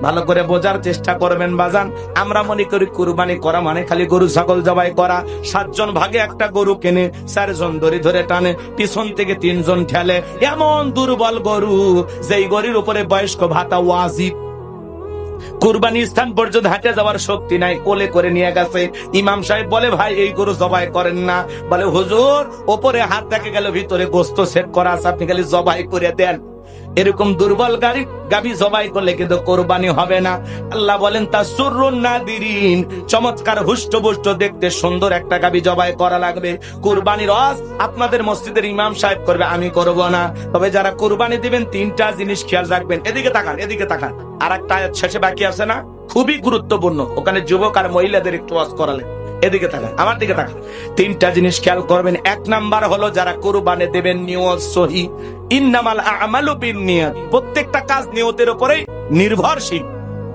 ভালো করে বোঝার চেষ্টা করবেন বাজান। আমরা মনে করি কুরবানি করা মানে খালি গরু ছাগল জবাই করা। 7 জন ভাগে একটা গরু কেনে, 4 জন দড়ি ধরে টানে, পিছন থেকে 3 জন ঠেলে। এমন দুর্বল গরু যেই গরুর উপরে বয়স্ক ভাতা ওয়াজিব। কুরবানি স্থান পর্যন্ত হাঁটে যাওয়ার শক্তি নাই, কোলে করে নিয়ে গেছে। ইমাম সাহেব বলে, ভাই এই গরু জবাই করেন না। বলে, হুজুর ওপরে হাত দেখে গেল, ভিতরে গোস্ত সেট করা আছে, আপনি খালি জবাই করে দেন। এরকম দুর্বল গাভী জবাই করলে কিন্তু কোরবানি হবে না। আল্লাহ বলেন, তাসুরুন নাদিরিন, চমৎকার হুষ্টপুষ্ট দেখতে সুন্দর একটা গাভী জবাই করা লাগবে। কুরবানির ওয়াজ আপনাদের মসজিদের ইমাম সাহেব করবে, আমি করব না। তবে যারা কুরবানি দিবেন 3টা জিনিস খেয়াল রাখবেন। এদিকে তাকান, এদিকে তাকান। আর একটা আয়াত শেষে বাকি আছে না, খুবই গুরুত্বপূর্ণ। ওখানে যুবক আর মহিলাদের একটু ওয়াজ করালেন। এদিকে তাকান, আমার দিকে তাকান। 3টা জিনিস খেয়াল করবেন। 1 নাম্বার হলো, যারা কুরবানি দেবেন নিয়ত সহি। ইন্নামাল আ'মালু বিন্নিয়াত, প্রত্যেকটা কাজ নিয়তের উপরে নির্ভরশীল।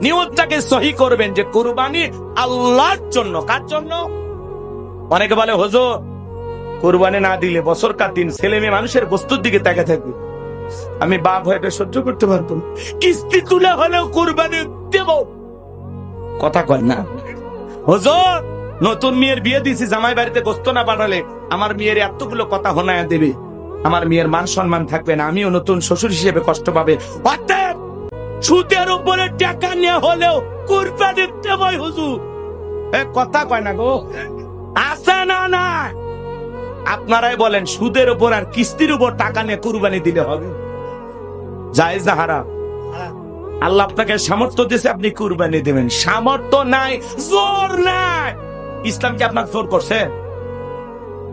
নিয়তটাকে সহি করবেন যে কুরবানি আল্লাহর জন্য। কার জন্য? অনেকে বলে, হুজুর কুরবানি না দিলে বছরকার দিন ছেলে মেয়ে মানুষের বস্তুর দিকে তাকিয়ে থাকবে, আমি বাপ হয়ে এটা সহ্য করতে পারবো না, কিস্তি তুলে হলেও কুরবানি দেব। কথা কয় না। হুজুর নতুন মেয়ের বিয়ে দিছি, জামাই বাড়িতে গোস্ত না পাঠালে আমার মেয়ের এতগুলো কথা হোনায়া দেবে, আমার মেয়ের মান সম্মান থাকবে না, আমিও নতুন শ্বশুর হিসেবে কষ্ট পাবে। অতএব সুদের উপরে টাকা নিয়ে হলেও কুরবানি দেবই হুজুর। কথা কয় না গো, আছে না? না, আপনারাই বলেন, সুদের উপর আর কিস্তির উপর টাকা নিয়ে কুরবানি দিলে হবে? জায়েজ না হারাম? আল্লাহ আপনাকে সামর্থ্য দিয়েছে, আপনি কুরবানি দেবেন। সামর্থ্য নাই, জোর নাই। ইসলাম কি আপনাকে জোর করছে?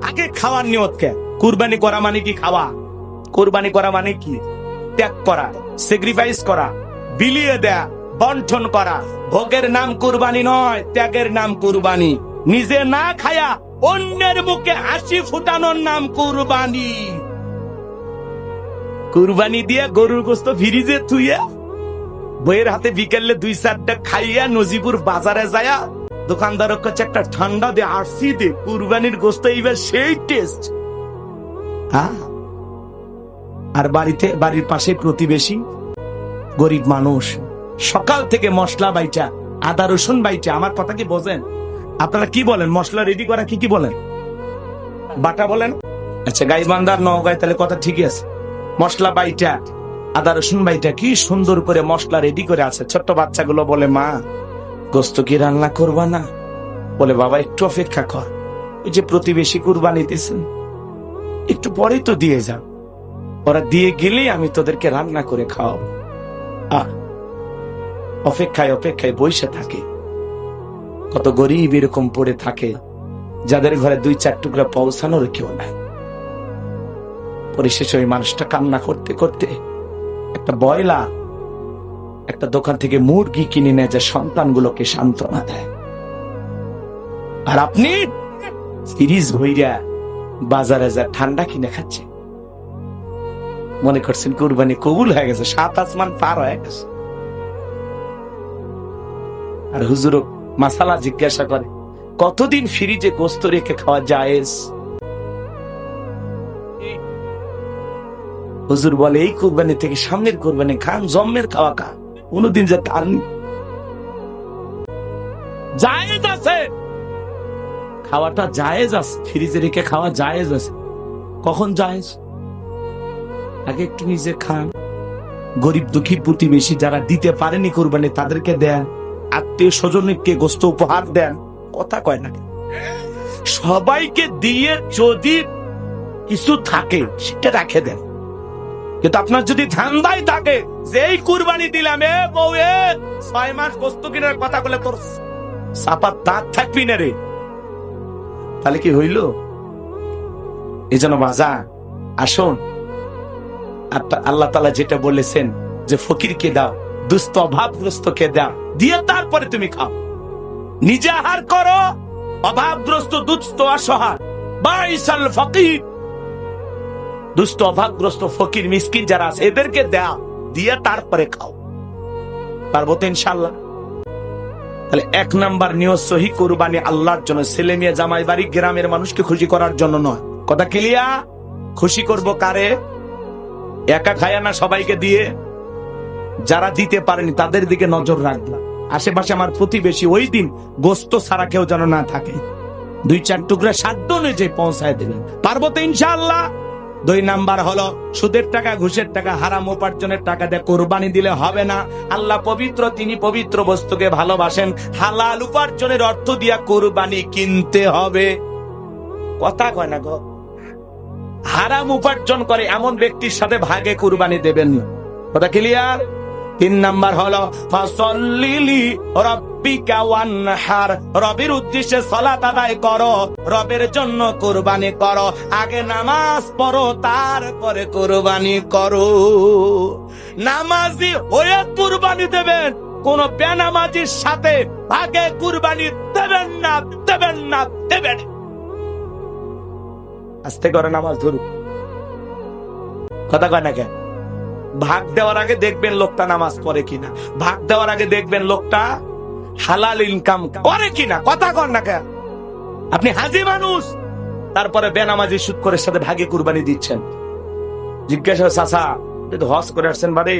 আগে খাওয়ার নিয়ত কে? কুরবানি করা মানে কি খাওয়া? কুরবানি করা মানে কি? ত্যাগ করা, স্যাক্রিফাইস করা, বিলিয়ে দেয়া, বন্টন করা। ভোগের নাম কুরবানি নয়, ত্যাগের নাম কুরবানি। নিজে না খায়া অন্যের মুখে হাসি ফুটানোর নাম কুরবানি। কুরবানি দিয়ে গরুর গোস্ত ফ্রিজে থুইয়া বইয়ের হাতে বিকেলে 2-4টা খাইয়া নজিপুর বাজারে যায়া দোকানদার কাছে একটা ঠান্ডা দিয়ে আরসি দে, কুরবানির গোস্ত এইবার সেই টেস্ট। আর বাড়ির পাশে প্রতিবেশী গরিব মানুষ সকাল থেকে মশলা বাইটা, আদা রসুন বাইটা। আমার কথা কি বোঝেন? আপনারা কি বলেন? মশলা রেডি করা কি বলেন? বাটা বলেন? আচ্ছা, গাইবান্ধার নওগাঁয় তাহলে কথা ঠিকই আছে। মশলা বাইটা, আদা রসুন বাইটা, কি সুন্দর করে মশলা রেডি করে আছে। ছোট্ট বাচ্চাগুলো বলে, মা গোস্ত কি রান্না করবা না? বলে, বাবা একটু অপেক্ষা কর, ওই যে প্রতিবেশী কুরবানি দিয়েছেন, একটু পরেই তো দিয়ে যাও, ওরা দিয়ে গেলেই আমি তোদেরকে রান্না করে খাওয়াবো। অপেক্ষায় অপেক্ষায় বসে থাকে। কত গরিব এরকম পড়ে থাকে, যাদের ঘরে 2-4 টুকরা পৌঁছানোর কেউ নাই। পরিশেষে ওই মানুষটা কান্না করতে করতে একটা বয়লা একটা দোকান থেকে মুরগি কিনে নেয়, যে সন্তানগুলোকে সান্ত্বনা দেয়। আর আপনি ফ্রিজ ভইরা বাজারে যা ঠান্ডা কিনে খাচ্ছে, মনে করছেন কুরবানি কবুল হয়ে গেছে, 7 আসমান পার হয়ে গেছে। আর হুজুর মাসালা জিজ্ঞাসা করে, কতদিন ফ্রিজে গোস্ত রেখে খাওয়া জায়েজ? হুজুর বলে, এই কুরবানি থেকে সামনের কুরবানি খান, জম্মের খাওয়া খান, কোনদিন যে তার জায়েজ আছে, খাওয়াটা জায়েজ আছে, ফ্রিজে রেখে খাওয়া জায়েজ আছে। কখন জায়েজ? আগে একটু নিজে খান, গরিব দুঃখী প্রতিবেশী যারা দিতে পারেনি কুরবানি তাদেরকে দেন, আত্মীয় স্বজনকে গোস্ত উপহার দেন। কথা কয় না? সবাইকে দিয়ে যদি কিছু থাকে সেটা রাখে দেন। কিন্তু আপনার যদি ধান্দাই থাকে যে এই কুরবানি দিলাম, 6 মাস গোস্ত কিনার কথা বলে তোর চাপার দাঁত থাকবি না রে, তাহলে কি হইল? এই জন্য বাজা আসুন, আল্লাহ তাআলা যেটা বলেছেন যে ফকিরকে দাও, দুস্থ অভাবগ্রস্তকে দাও, দিয়ে তারপরে তুমি খাও। নিজে আহার করো, অভাবগ্রস্ত দুস্থ অসহায়, বাইসাল ফকির, দুস্থ অভাবগ্রস্ত ফকির মিসকিন যারা আছে এদেরকে দাও, দিয়ে তারপরে খাও। পারবো তো ইনশাআল্লাহ? তাহলে 1 নাম্বার নিয়ত সহি, কুরবানি আল্লাহর জন্য, ছেলে মেয়ে জামাই বাড়ি গ্রামের মানুষকে খুশি করার জন্য নয়। কথা ক্লিয়ার? খুশি করব কারে? একা খায়া না, সবাইকে দিয়ে? যারা দিতে পারেনি তাদের দিকে নজর রাখলাম। আশেপাশে আমার প্রতিবেশী ওই দিন গোস্ত ছাড়া কেউ যেন না থাকে, 2-4 টুকরা সাধ্য অনুযায়ী পৌঁছায় দেবেন। পারবো তো ইনশাআল্লাহ। 2 নাম্বার হলো সুদের টাকা, ঘুষের টাকা, হারাম উপার্জনের টাকা দিয়ে কোরবানি দিলে হবে না। আল্লাহ পবিত্র, তিনি পবিত্র বস্তুকে ভালোবাসেন। হালাল উপার্জনের অর্থ দিয়া কোরবানি কিনতে হবে। কথা কয় না গো। হারাম উপার্জন করে এমন ব্যক্তির সাথে ভাগে কোরবানি দেবেন না। কথা ক্লিয়ার? 3 নাম্বার হলো ফাসাল্লিলি রাব্বিকা ওয়ানহার, রবের উদ্দেশ্যে সালাত আদায় করো, রবের জন্য কুরবানি করো। আগে নামাজ পড়ো, তারপরে কুরবানি করো। নামাজি হয়ে কুরবানি দেবেন, কোন বেনামাজির সাথে ভাগে কুরবানি দেবেন না, দেবেন না, দেবেন। আস্তে করে নামাজ ধরুন। কথা কয় না কেন? ভাগ দেওয়ার আগে দেখবেন লোকটা নামাজ পড়ে কিনা, ভাগ দেওয়ার আগে দেখবেন লোকটা হালাল ইনকাম করে কিনা। কথা কন না কেন? আপনি হাজি মানুষ, তারপরে বেনামাজি সুদখোরের সাথে ভাগে কুরবানি দিচ্ছেন। জিজ্ঞাসা, চাচা হজ করে আসছেন বাড়ি,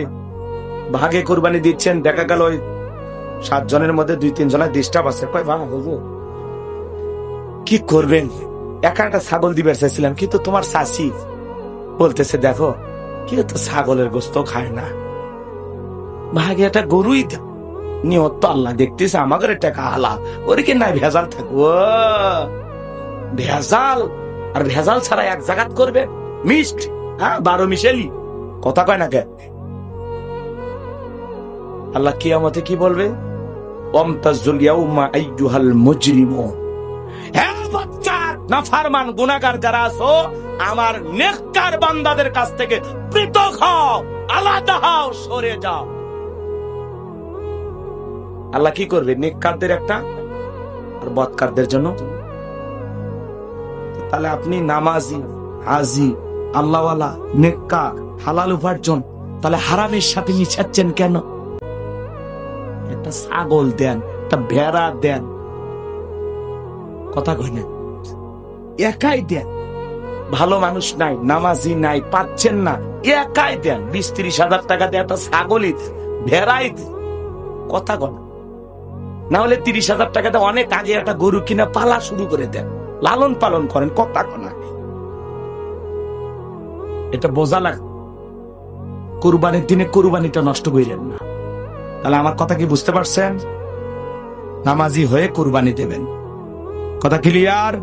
ভাগে কুরবানি দিচ্ছেন, দেখা গেল ওই 7 জনের মধ্যে 2-3 জনের ডিস্টার্ব আছে। কয় ভাঙা বুঝো কি করবেন? একটা ছাগল দিবে চাইছিলাম, কিন্তু তোমার চাচি বলতেছে দেখো কেউ তো ছাগলের গোস্ত খায় না, ভাগে একটা গরুই নিয়ত তো আল্লাহ দেখতেছে, আমাদের টাকা হালা ওরে কি নাই ভেজাল থাকবো। ভেজাল আর ভেজাল ছাড়া এক জায়গাত করবে মিষ্ট, হ্যাঁ 12 মিশেলি। কথা কয় না কে? আল্লাহ কিয়ামতে কি বলবে? ওয়ামতাজুল ইয়াউমা আইয়ুহাল মুজরিমুন, হ্যাঁ বাচ্চা নাফরমান গুনাহগার যারা আছো, আমার নেককার বান্দাদের কাছ থেকে পৃথক হও, আলাদা হও, সরে যাও। আল্লাহ কি করবে? নেককারদের একটা আর বদকারদের জন্য। তাহলে আপনি নামাজি, হাজি, আল্লাহওয়ালা, নেককার, হালাল উপার্জন, তাহলে হারামের সাথে মিশাচ্ছেন কেন? একটা ছাগল দেন, একটা ভেড়া দেন, কথা কয় না, একাই দেন। ভালো মানুষ নাই, নামাজি নাই, পাচ্ছেন না, একাই দেন। 20-30 হাজার টাকা দিয়ে একটা ছাগলই ভেড়াই দেন। কথা কয় না? না হলে 30 হাজার টাকা দিয়ে অনেক আগে একটা গরু কিনা পালা শুরু করে দেন, লালন পালন করেন। কথা কয় না? এটা বোঝা লাগে। কুরবানির দিনে কুরবানিটা নষ্ট করেন না। তাহলে আমার কথা কি বুঝতে পারছেন? নামাজি হয়ে কুরবানি দেবেন। কথা ক্লিয়ার?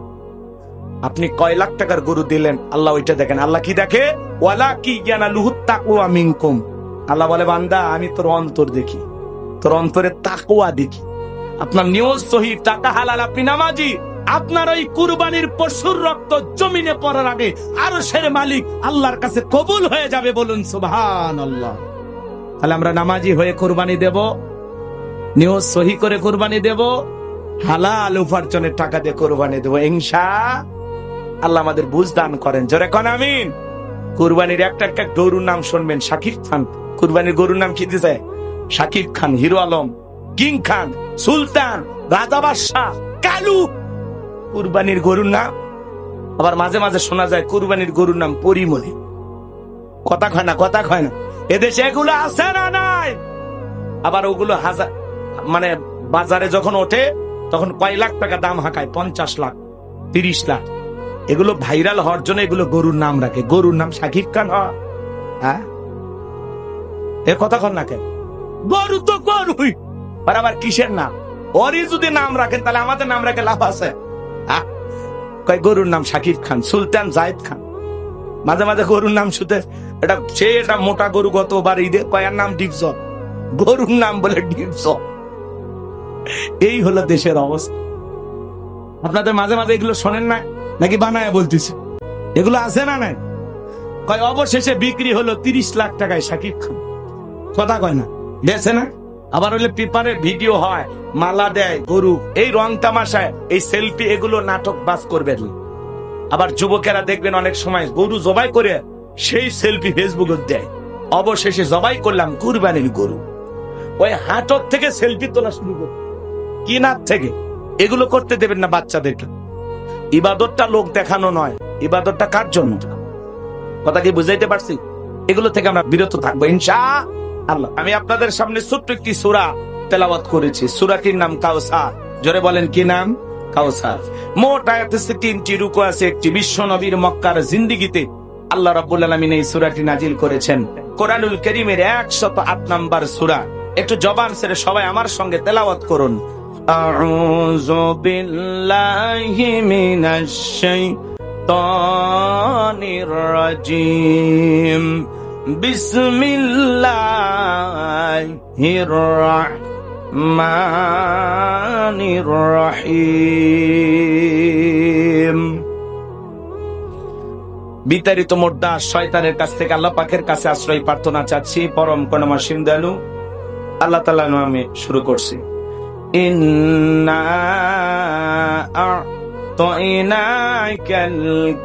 আপনি কয় লাখ টাকার গরু দিলেন, আল্লাহ ওইটা দেখেন। আল্লাহ কি দেখে? ওয়ালা কি ইয়ানালুহু তাকওয়া মিনকুম। আল্লাহ বলে বান্দা আমি তোর অন্তর দেখি, তোর অন্তরে তাকওয়া দেখি। আপনার নিয়ত সহি, টাকা হালাল, আপনি নামাজি, আপনার ওই কুরবানির পশুর রক্ত জমিনে পড়ার আগে আরশের মালিক আল্লাহর কাছে কবুল হয়ে যাবে। বলুন সুবহানাল্লাহ। তাহলে আমরা নামাজি হয়ে কুরবানি দেব, নিয়ত সহি করে কুরবানি দেব, হালাল উপার্জনের টাকা দিয়ে কুরবানি দেব ইনশাআল্লাহ। আমাদের বুঝ দান করেন, জোরে কোন আমিন। কুরবানির একটা একটা গরুর নাম শুনবেন, শাকিব খান। কুরবানির গরুর নাম কি দিছে? শাকিব খান, হিরো আলম, কিং খান, সুলতান, রাজা বাদশাহ, কালু কুরবানির গরুর নাম। আবার মাঝে মাঝে শোনা যায় কুরবানির গরুর নাম পরিমণি। কথা কয় না? কথা কয় না? এদেশে এগুলো আছে না নাই? আবার ওগুলো হাজার, মানে বাজারে যখন ওঠে তখন কয় লাখ টাকা দাম হাঁকায়, 50 লাখ, 30 লাখ। এগুলো ভাইরাল হওয়ার জন্য এগুলো গরুর নাম রাখে। গরুর নাম শাকিব খান হয়? হ্যাঁ, এ কথা কন না কেন? গরু তো গরুই, আবার কিসের নাম? ওরই যদি নাম রাখেন তাহলে আমাদের নাম রাখে লাভ আছে? কয় গরুর নাম শাকিব খান, সুলতান, জায়েদ খান। মাঝে মাঝে গরুর নাম শুধু এটা, সে এটা মোটা গরু, গতবার ঈদে কয়ার নাম ডিপজল, গরুর নাম বলে ডিপজল। এই হলো দেশের অবস্থা। আপনাদের মাঝে মাঝে এগুলো শোনেন না নাকি বানায় বলতেছে? এগুলো আছে না নাই? কয় অবশেষে বিক্রি হলো 30 লাখ টাকায় শাকিব খান। কথা কয় না? বেছে না? আবার হলে পেপারে ভিডিও হয়, মালা দেয় গরু, এই রং তামাশায়, এই সেলফি, এগুলো নাটক বাস করবেন। আবার যুবকেরা দেখবেন অনেক সময় গরু জবাই করে সেই সেলফি ফেসবুকে দেয়। অবশেষে জবাই করলাম কুরবানির গরু, ওই হাটক থেকে সেলফি তোলা শুরু করে, কিনার থেকে। এগুলো করতে দেবেন না বাচ্চাদেরকে। ইবাদতটা লোক দেখানো নয়, ইবাদতটা কার জন্য? কথা কি বুঝাইতে পারছি? এগুলো থেকে আমরা বিরত থাকবো ইনশাআল্লাহ। আল্লাহ। আমি আপনাদের সামনে ছোট্ট একটি সূরা তেলাওয়াত করেছি, সূরাটির নাম কাউসার। জোরে বলেন কি নাম? কাউসার। মোট আয়াত আছে 3টি, রুকু আছে একটি। বিশ্ব নবীর মক্কার জিন্দেগিতে আল্লাহ রাব্বুল আলামিন এই সূরাটি নাজিল করেছেন। কোরআনুল কারীমের 108 নাম্বার সূরা। একটু জবান ছেড়ে সবাই আমার সঙ্গে তেলাওয়াত করুন। আউযু বিল্লাহি মিনাশ শাইতানির রাজীম। বিসমিল্লাহির রাহমানির রহিম। বিতাড়িত মোর্দা শয়তানের কাছ থেকে আল্লাহ পাকের কাছে আশ্রয় প্রার্থনা চাচ্ছি। পরম করুণাময় দয়ালু আল্লাহ তাআলার নামে শুরু করছি। ইন্না আ'তাইনাকাল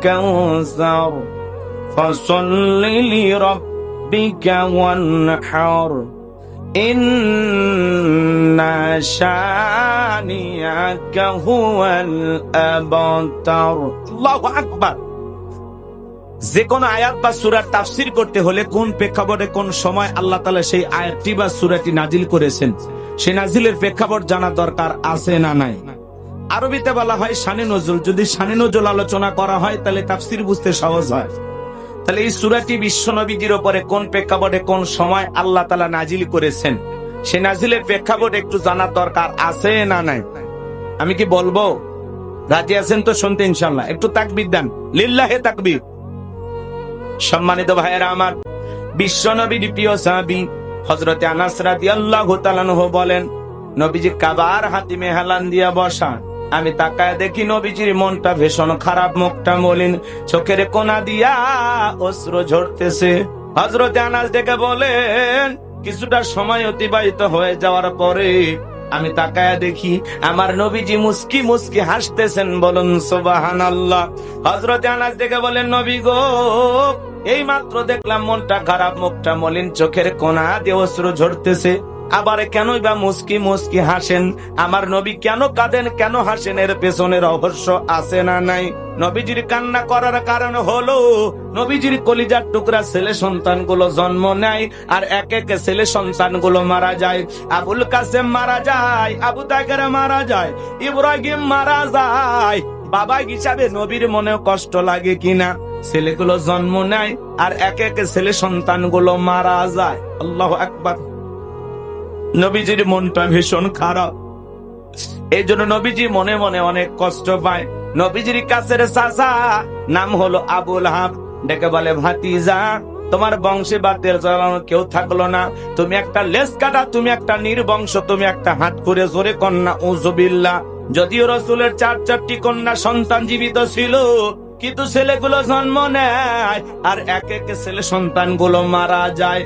কাউসার ফাসাল্লি লিরাব্বিকা ওয়ানহার ইন্না শানিয়াকা হুয়াল আবতার। আল্লাহু আকবার। যে কোন আয়াত বা সূরার তাফসীর করতে হলে কোন প্রেক্ষাপটে কোন সময় আল্লাহ তাআলা সেই আয়াতটি বা সূরাটি নাজিল করেছেন, সেই নাজিলের প্রেক্ষাপট জানা দরকার আছে না নাই? আরবিতে বলা হয় শানে নজুল। যদি শানে নজুল আলোচনা করা হয় তাহলে তাফসীর বুঝতে সহজ হয়। তাহলে এই সূরাটি বিশ্ব নবীজির উপরে কোন প্রেক্ষাপটে কোন সময় আল্লাহ তাআলা নাজিল করেছেন, সেই নাজিলের প্রেক্ষাপট একটু জানার দরকার আছে না নাই? আমি কি বলবো? রাজি আছেন তো শুনতে ইনশাআল্লাহ? একটু তাকবীর দেন, লিল্লাহে তাকবীর। সম্মানিত ভাইয়েরা আমার, বিশ্ব নবীর প্রিয় সাহাবী হযরতে আনাস রাদিয়াল্লাহু তাআলা আনহু বলেন, নবীজি কাবার হাতিমে হেলান দিয়া বসা। আমি তাকায় দেখি নবীজির মনটা ভীষণ খারাপ, মুখটা মলিন, চোখের কোনা দিয়া অশ্রু ঝরতেছে। হযরতে আনাস ডেকে বলেন, কিছুটা সময় অতিবাহিত হয়ে যাওয়ার পরে আমি তাকায়া দেখি আমার নবীজি মুস্কি মুস্কি হাসতেছেন। বলুন সুবহানাল্লাহ। হযরতে আনাস ডেকে বলেন, নবী গো, এই মাত্র দেখলাম মনটা খারাপ, মুখটা মলিন, চোখের কোনা দিয়ে অশ্রু ঝরতেছে, আবার কেনই বা মুস্কি মুস্কি হাসেন? আমার নবী কেন কাঁদেন, কেন হাসেন? এর পেছনে রহস্য আছে না নাই? নবীজির কান্না করার কারণ হলো নবীজির কলিজার টুকরা ছেলে সন্তানগুলো জন্ম নেয়, আর এক এক ছেলে সন্তানগুলো মারা যায়। আবুল কাসেম মারা যায়, আবু তাহের মারা যায়, ইব্রাহিম মারা যায়। বাবা হিসাবে নবীর মনেও কষ্ট লাগে কিনা? ছেলেগুলো জন্ম নেয় আর এক এক ছেলে সন্তানগুলো মারা যায়। আল্লাহু আকবার। নবীজির মনটা ভীষণ খারাপ। এই জন্য নবীজি মনে মনে অনেক কষ্ট পায়। নবীজির কাছের চাচা নাম হলো আবু লাহাব ডেকে বলে, ভাতিজা, তোমার বংশে বাতের জ্বালানো কেউ থাকলো না, তুমি একটা লেজ কাটা, তুমি একটা নির্বংশ, তুমি একটা হাত করে জোরে কন্যা উযুবিল্লাহ। যদিও রাসূলের 4টি কন্যা সন্তান জীবিত ছিল, কিন্তু ছেলেগুলো জন্ম নেয় আর এক এক ছেলে সন্তানগুলো মারা যায়।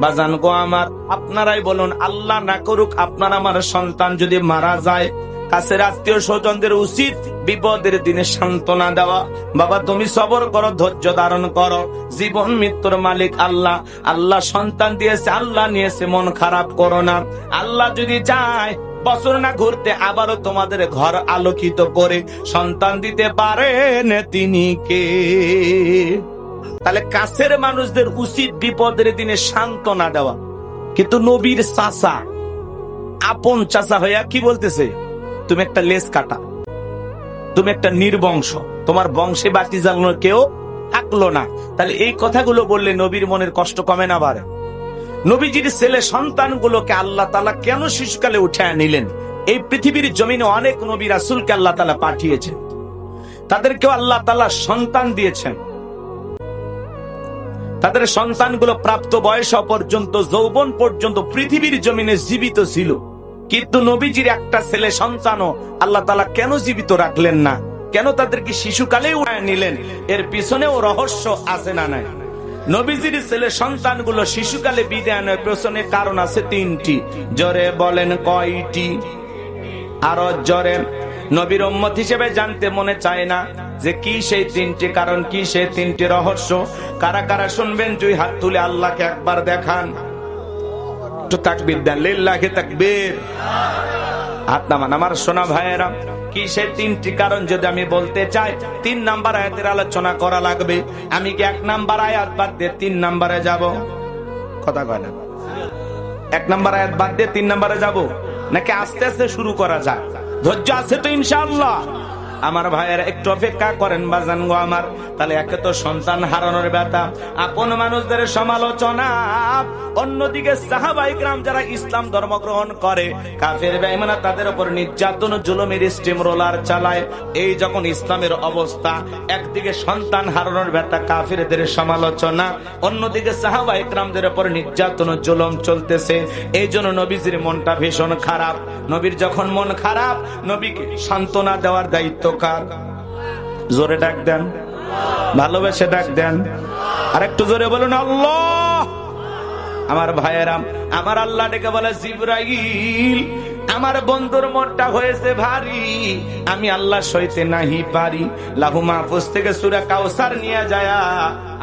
বাজান গো আমার, আপনারাই বলুন, আল্লাহ না করুক আপনার আমার সন্তান যদি মারা যায়, কাছের আত্মীয় স্বজনদের উচিত বিপদের দিনে সান্ত্বনা দেওয়া। বাবা, তুমি সবর করো, ধৈর্য ধারণ করো, জীবন মৃত্যুর মালিক আল্লাহ। আল্লাহ সন্তান দিয়েছে, আল্লাহ নিয়েছে, মন খারাপ করো না। আল্লাহ যদি চায় বছর না ঘুরতে আবারও তোমাদের ঘর আলোকিত করে সন্তান দিতে পারেন তিনি কে? তাহলে কাছের মানুষদের উচিত বিপদের দিনে সান্ত্বনা দেওয়া। কিন্তু নবীর চাচা, আপন চাচা হইয়া কি বলতেছে? তুমি একটা লেজ কাটা, তুমি একটা নির্বংশ, তোমার বংশে বাতি জ্বালানোর কেউ থাকলো না। তাহলে এই কথাগুলো বললে নবীর মনের কষ্ট কমে না বাড়ে? নবীজির ছেলে সন্তানগুলোকে আল্লাহ তাআলা কেন শিশুকালে উঠায় নিলেন? এই পৃথিবীর জমিনে অনেক নবী রাসূলকে আল্লাহ তাআলা পাঠিয়েছেন, তাদেরকেও আল্লাহ তাআলা সন্তান দিয়েছেন। তাদের সন্তানগুলো প্রাপ্ত বয়স পর্যন্ত, যৌবন পর্যন্ত পৃথিবীর জমিনে জীবিত ছিল। কিন্তু নবীজির একটা ছেলে সন্তানও আল্লাহ তাআলা কেন জীবিত রাখলেন না? কেন তাদেরকে শিশুকালে উঠায় নিলেন? এর পিছনেও রহস্য আছে না নাই? নবীজির ছেলে সন্তানগুলো শিশুকালে বিদায় নেওয়ার পেছনে কারণ আছে 3টি। জোরে বলেন কয়টি? আরো জোরে। নবীর উম্মত হিসেবে জানতে মনে চায় না যে কি সেই 3টি কারণ, কি সেই 3টি রহস্য? কারা কারা শুনবেন 2 হাত তুলে আল্লাহকে একবার দেখান। একটু তাকবীর দেন, লিল্লাহি তাকবীর। হাত নামান আমার সোনা ভাইয়েরা। কি সেই 3টি কারণ যদি আমি বলতে চাই, 3 নাম্বার আয়াতের আলোচনা করা লাগবে। আমি কি 1 নাম্বার আয়াত বাদ দিয়ে 3 নাম্বারে যাব? কথা কয় না? 1 নম্বর আয়াত বাদ দিয়ে 3 নম্বরে যাব নাকি আস্তে আস্তে শুরু করা যায়? ধৈর্য আছে তো ইনশাআল্লাহ? আমার ভাইয়েরা একটু অপেক্ষা করেন বাজান গো আমার। তাহলে একে তো সন্তান হারানোর ব্যথা, আপন মানুষদের সমালোচনা, অন্যদিকে সাহাবায়ে কেরাম যারা ইসলাম ধর্ম গ্রহণ করে, কাফের বেঈমানরা তাদের উপর নির্যাতন জুলুমের স্টিম রোলার চালায়। এই যখন ইসলামের অবস্থা, একদিকে সন্তান হারানোর ব্যথা, কাফেরদের সমালোচনা, অন্যদিকে সাহাবায়ে কেরামদের উপর নির্যাতন জুলুম চলতেছে, এই জন্য নবীজির মনটা ভীষণ খারাপ। নবীর যখন মন খারাপ, নবীকে সান্ত্বনা দেওয়ার দায়িত্ব কার? জোরে ডাক দেন, ভালোবেসে ডাক দেন, আর একটু জোরে বলুন আল্লাহ। আমার ভাইয়েরা, আমার আল্লাহ ডেকে বলে, জিবরাইল, আমার বন্ধুর মনটা হয়েছে ভারী, আমি আল্লাহ সইতে নাহি পারি। লাহু মাহফুজ থেকে সূরা কাউসার নিয়ে যায়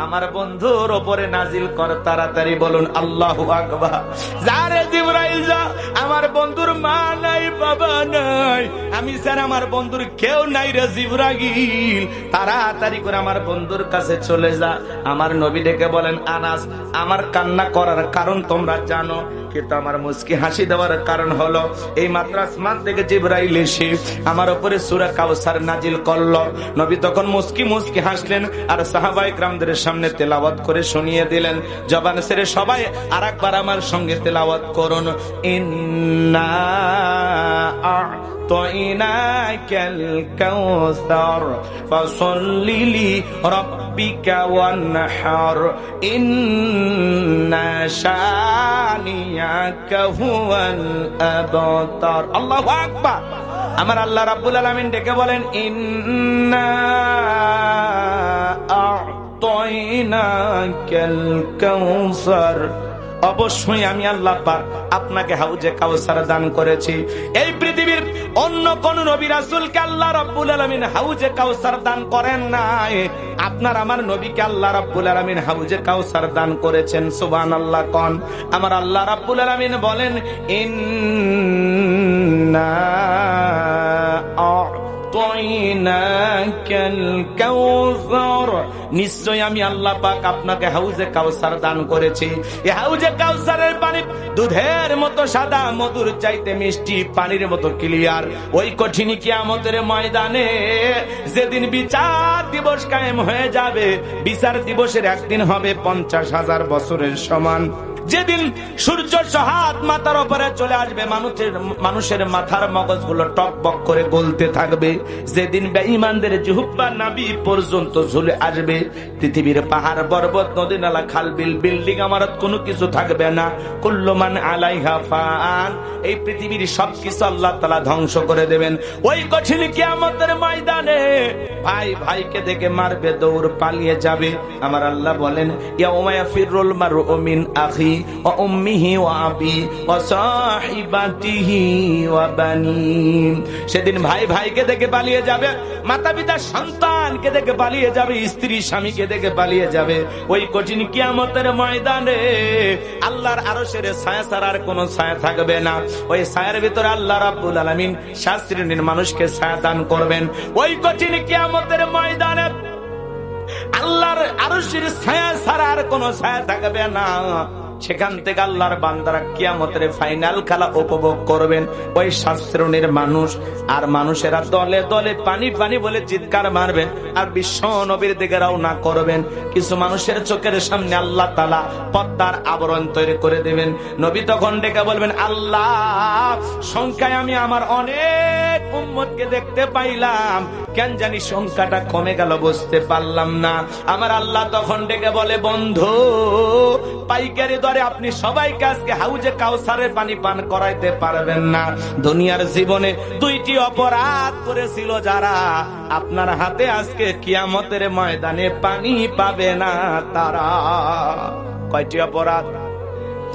আমার বন্ধুর উপরে নাজিল কর তাড়াতাড়ি, বলুন আল্লাহু আকবার। যারে জিবরাইল যা, আমার বন্ধুর মা নাই, বাবা নাই, আমি স্যার আমার বন্ধুর কেউ নাই রে জিবরাইল, তাড়াতাড়ি করে আমার বন্ধুর কাছে চলে যা। আমার নবী ডেকে বলেন, আনাস, আমার কান্না করার কারণ তোমরা জানো, কিন্তু আমার মুস্কি হাসি দেওয়ার কারণ হলো এই মাত্র আসমান থেকে জিবরাইল এসে আমার উপরে সূরা কাউসার নাজিল করলো। নবী তখন মুস্কি মুস্কি হাসলেন আর সাহাবায়ে কেরামদের সামনে তেলাওয়াত করে শুনিয়ে দিলেন। জবান ছেড়ে সবাই আরেকবার আমার সঙ্গে তেলাওয়াত করুন, ইন্না আ'তাইনাকাল কাউসার ফাসাল্লি লিরাব্বিকা ওয়ানহার ইন্না শানিয়াকা হুয়াল আবতার। আল্লাহু আকবার। আমার আল্লাহ রাব্বুল আলামিন ডেকে বলেন, ইন্না আ'তাইনাকাল কাউসার, অবশ্যই আমি আল্লাহ পাক আপনাকে হাউজে কাউসার দান করেছি। এই পৃথিবীর অন্য কোন নবী রাসূলকে আল্লাহ রাব্বুল আলামিন হাউজে কাউসার দান করেন নাই, আপনার আমার নবীকে আল্লাহ রাব্বুল আলামিন হাউজে কাউসার দান করেছেন। সুবহানাল্লাহ কোন। আমার আল্লাহ রাব্বুল আলামিন বলেন, ইন্না আ'তাইনাকাল কাউসার, নিশ্চয় আমি আল্লাহ পাক আপনাকে হাউজে কাউসার দান করেছি। এই হাউজে কাউসারের পানি দুধের মতো সাদা, মধুর চাইতে মিষ্টি, পানির মতো ক্লিয়ার। ওই কঠিন কিয়ামতের ময়দানে যেদিন বিচার দিবস কায়েম হয়ে যাবে, বিচার দিবসের একদিন হবে 50,000 বছরের সমান। যেদিন সূর্য সহাত মাথার উপরে চলে আসবে, মানুষের মাথার মগজগুলো টকবক করে গলতে থাকবে, যেদিন বেঈমানদের জিহ্বা নাভি পর্যন্ত ঝুলে আসবে, পৃথিবীর পাহাড় পর্বত নদী নালা খাল বিল বিল্ডিং আমারত কোনো কিছু থাকবে না। কুল্লু মান আলাইহা ফান, এই পৃথিবীর সবকিছু আল্লাহ তাআলা ধ্বংস করে দেবেন। ওই কঠিন কিয়ামতের ময়দানে ভাই ভাইকে দেখে মারবে, দৌড় পালিয়ে যাবে। আমার আল্লাহ বলেন, ইয়াউমা ইয়াফিরুল মারউ মিন আখি ওয়া উম্মিহি ওয়া আবি ওয়া সাহিবাতিহি ওয়া বানি। সেদিন ভাই ভাইকে দেখে পালিয়ে যাবে, মাতা পিতা সন্তানকে দেখে পালিয়ে যাবে, স্ত্রী স্বামীকে দেখে পালিয়ে যাবে। ওই কঠিন কিয়ামতের ময়দানে আল্লাহর আরশের ছায়া ছাড়া আর কোনো ছায়া থাকবে না। ওই ছায়ার ভিতরে আল্লাহ রাব্বুল আলামিন 7 শ্রেণীর মানুষকে ছায়া দান করবেন। ওই কঠিন কিয়ামতের ময়দানে আল্লাহর আরশের ছায়া ছাড়া আর কোনো ছায়া থাকবে না। সেখান থেকে আল্লাহর বান্দারা কিয়ামতের ফাইনাল খেলা উপভোগ করবেন। ওই 7 শ্রেণীর মানুষ আর মানুষেরা দলে দলে পানি পানি বলে চিৎকার মারবেন আর বিশ্ব নবীর দিকে রওনা করবেন। কিছু মানুষের চোখের সামনে আল্লাহ তাআলা পর্দার আবরণ তৈরি করে দেবেন। নবী তখন ডেকে বলবেন, আল্লাহ, সংখ্যায় আমি আমার অনেক উম্মতকে দেখতে পাইলাম, কেন জানি সংখ্যাটা কমে গেল, বুঝতে পারলাম না। আমার আল্লাহ তখন ডেকে বলে, বন্ধু, পাইকারি দরে আপনি সবাইকে আজকে হাউজে কাউসারের পানি পান করাইতে পারবেন না। দুনিয়ার জীবনে 2টি অপরাধ করেছিল যারা, আপনার হাতে আজকে কিয়ামতের ময়দানে পানি পাবে না তারা। কয়টি অপরাধ?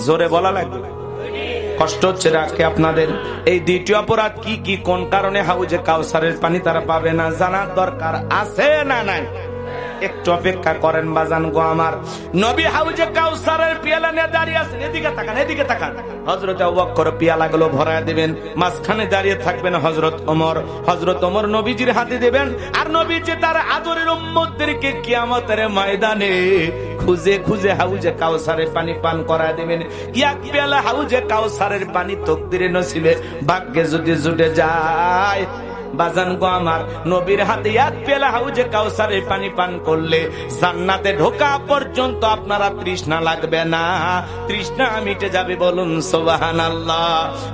জোরে বলা লাগবে, কষ্ট হচ্ছে রাখে আপনাদের। এই 2টি অপরাধ কি কি, কোন কারণে হাউজে কাউসারের পানি তারা পাবে না, জানার দরকার আছে না নাই? একটু অপেক্ষা করেন বাজান গো আমার। নবী হাউজে কাউসারের পেয়ালা নিয়ে দাঁড়িয়ে আছেন, এদিকে তাকান, এদিকে তাকান। হযরত আবু বকর পেয়ালাগুলো ভরায় দিবেন, মাঝখানে দাঁড়িয়ে থাকবেন হযরত ওমর। হযরত ওমর নবীজির হাতে দিবেন, আর নবীজি তার আদরের উম্মতদেরকে কিয়ামতের ময়দানে খুঁজে খুঁজে হাউজে কাউসারের পানি পান করায় দিবেন। এক পেয়ালা হাউজে কাউসারের পানি তকদিরে নসিবে ভাগ্যে যদি জুটে যায় বাজান গো আমার, নবীর হাতে এক পেয়ালা হাউজে কাউসারের পানি পান করলে জান্নাতে ঢোকা পর্যন্ত আপনারা তৃষ্ণা লাগবে না, তৃষ্ণা মিটে যাবে। বলুন সুবহানাল্লাহ।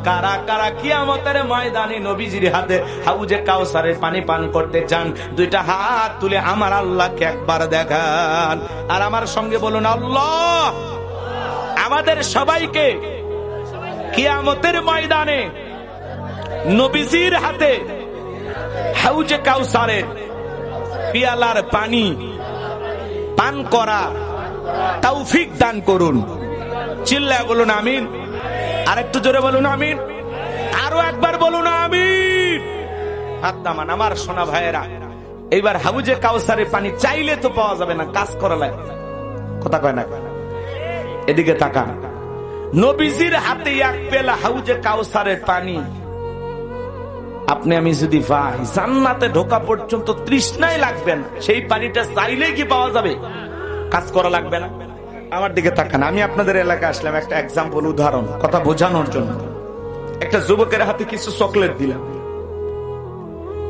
কারা কারা কিয়ামতের ময়দানে নবীজির হাতে হাউজে কাউসারের পানি পান করতে চান? দুইটা হাত তুলে আমার আল্লাহকে একবার দেখান, আর আমার সঙ্গে বলুন আল্লাহ। আমাদের সবাইকে কিয়ামতের ময়দানে নবীজির হাতে হাউজে কাউসারের পিয়ালার পানি পান করা তৌফিক দান করুন। চিল্লায় বলুন আমিন। আরেকটু জোরে বলুন আমিন। আরো একবার বলুন আমিন। হাত নামান আমার সোনা ভাইয়েরা। এইবার হাউজে কাউসারের পানি চাইলে তো পাওয়া যাবে না, কাজ করা লাগবে। কথা কয় না? এদিকে তাকা। নবীজির হাতে এক পেলা হাউজে কাউসারের পানি আপনি আমি যদি পাই, জান্নাতে ঢোকা পর্যন্ত তৃষ্ণাই লাগবে না। সেই পানিটা চাইলেই কি পাওয়া যাবে? কাজ করা লাগবে না। আমার দিকে তাকান। আমি আপনাদের এলাকায় আসলাম একটা এক্সাম্পল, উদাহরণ, কথা বোঝানোর জন্য। একটা যুবকের হাতে কিছু চকলেট দিলাম।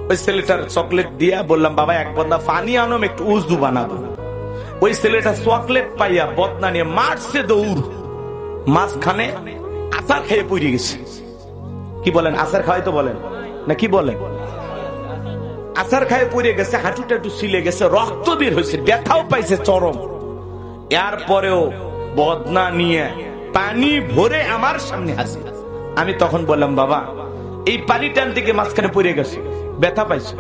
ওই ছেলেটার চকলেট দিয়া বললাম, বাবা এক বন্দা পানি আনো, একটু উজু বানাবো। ওই ছেলেটা চকলেট পাইয়া বদনা নিয়ে মারছে দৌড়, মাঝখানে আচার খেয়ে পড়ে গেছে। কি বলেন? আচার খাওয়াই তো বলেন না, কি বলেন? আচার খায় পড়ে গেছে, হাঁটুটা একটু ছিলে গেছে, রক্ত বের হয়েছে, ব্যথাও পাইছে চরম। এরপরেও বদনা নিয়ে পানি ভরে আমার সামনে হাসি। আমি তখন বললাম, বাবা এই পানি টান থেকে মাঝখানে পড়ে গেছে, ব্যথা পাইছে,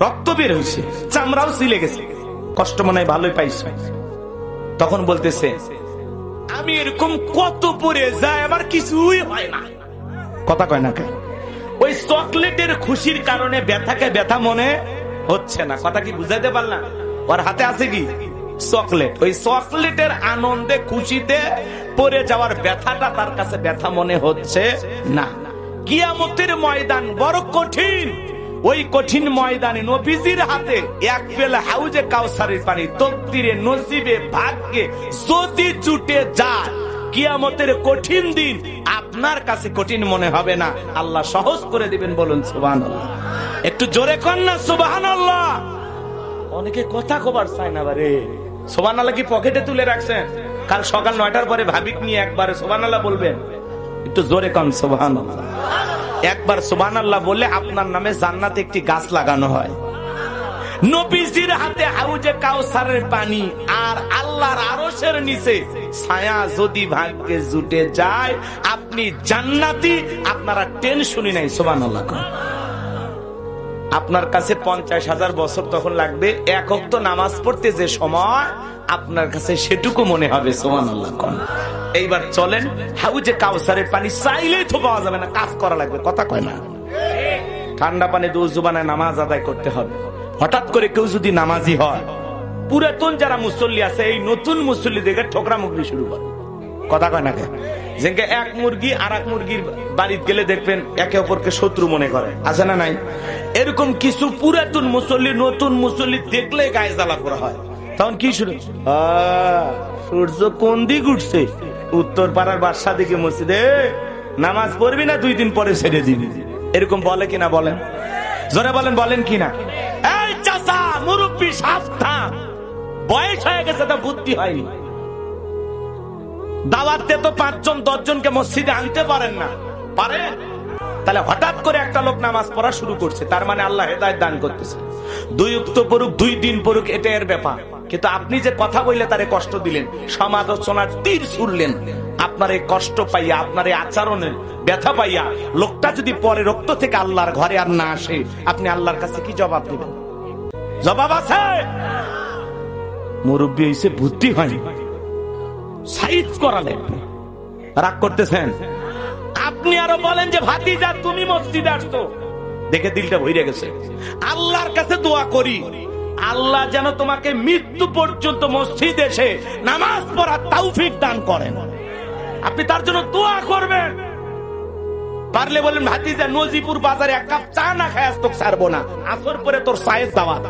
রক্ত বের হয়েছে, চামড়াও ছিলে গেছে, কষ্ট মনে হয় ভালোই পাইছে। তখন বলতেছে, আমি এরকম কত পড়ে যায়, আমার কিছুই হয় না। কথা কয় না কেন? ওই চকলেটের খুশির কারণে ব্যথাকে ব্যথা মনে হচ্ছে না। কথা কি বুঝাইতে পারলাম? ওর হাতে আছে কি? চকলেট। ওই চকলেটের আনন্দে খুশিতে পড়ে যাওয়ার ব্যথাটা তার কাছে ব্যথা মনে হচ্ছে না। কিয়ামতের ময়দান বড় কঠিন। ওই কঠিন ময়দানে নবীজির হাতে এক পেলা হাউজে কাউসারের পানি তকদিরে নসিবে ভাগ্যে যদি জুটে যায়, কিয়ামতের কঠিন দিন আপনার কাছে কঠিন মনে হবে না, আল্লাহ সহজ করে দিবেন। বলুন সুবহানাল্লাহ। একটু জোরে কর না সুবহানাল্লাহ। অনেকে কথা কবার চায় না। বারে সুবহানাল্লাহ কি পকেটে তুলে রাখছেন? কাল সকাল 9টার পরে ভাবিক নিয়ে একবারে সুবহানাল্লাহ বলবেন। একটু জোরে কন সুবহানাল্লাহ। একবার সুবহানাল্লাহ বললে আপনার নামে জান্নাতে একটি গাছ লাগানো হয়। নবীজির হাতে হাউজে কাউসারের পানি আর আল্লাহর আরশের নিচে ছায়া যদি ভাগ্যে জুটে যায়, আপনি জান্নাতি, আপনারা টেনশনই নাই। সুবহানাল্লাহ। আপনার কাছে 50,000 বছর তখন লাগবে, এক ওয়াক্ত নামাজ পড়তে যে সময় আপনার কাছে সেটুকু মনে হবে। সুবহানাল্লাহ। এইবার চলেন, হাউজে কাউসারের পানি চাইলেই তো পাওয়া যাবে না, কাজ করা লাগবে। কথা কয় না? ঠান্ডা পানি দুজু বানায় নামাজ আদায় করতে হবে। হঠাৎ করে কেউ যদি নামাজি হয়, পুরাতন যারা মুসল্লি আছে এই নতুন মুসল্লি দেখে ঠোকরা মুগরি শুরু করে। কথা কয় না? যেকে এক মুরগি আর এক মুরগির বাড়িতে গেলে দেখবেন একে অপরকে শত্রু মনে করে, আছে না নাই? এরকম কিছু পুরাতন মুসল্লি নতুন মুসল্লি দেখলে গায়ে জ্বালা করা হয়। তখন কি শুরু? সূর্য কোন দিক উঠছে? উত্তর পাড়ার বাদশা দিকে মসজিদে নামাজ পড়বি না, 2 দিন পরে ছেড়ে দিবি। এরকম বলে কিনা? বলেন জোরে বলেন, বলেন কিনা? এই চাচা মুরব্বি সাবধান, বয়স হয়ে গেছে তো বুদ্ধি হয়নি। দাওয়াতে তো 5 জন 10 জনকে মসজিদে আনতে পারেন না, পারেন? তাহলে হঠাৎ করে একটা লোক নামাজ পড়া শুরু করছে, তার মানে আল্লাহ হেদায়েত দান করতেছে। 2 ওয়াক্ত পড়ুক, 2 দিন পড়ুক, এটা এর ব্যাপার। কিন্তু আপনি যে কথা বললে তারে কষ্ট দিলেন, সমালোচনার তীর ছুড়লেন, আপনার এই কষ্ট পাইয়া, আপনার এই আচরণের ব্যথা পাইয়া লোকটা যদি পরে রক্ত থেকে আল্লাহর ঘরে আর না আসে, আপনি আল্লাহর কাছে কি জবাব দিবেন? জবাব আছে? মুরব্বী হইছে, বুদ্ধি হয়নি, সাইজ করা লাগবে। রাগ করতেছেন? আপনি আরো বলেন যে ভাতিজা তুমি মসজিদে আসতো, দেখে দিলটা ভরে গেছে। আল্লাহর কাছে দোয়া করি, আল্লাহ যেন তোমাকে মৃত্যু পর্যন্ত মসজিদে এসে নামাজ পড়ার তৌফিক দান করেন। আপনি তার জন্য দোয়া করবেন। পারলে বলেন ভাতিজা নজিপুর বাজারে এক কাপ চা না খায় তোকে ছাড়বো না, আসর পরে তোর চায়ের দাওয়াত।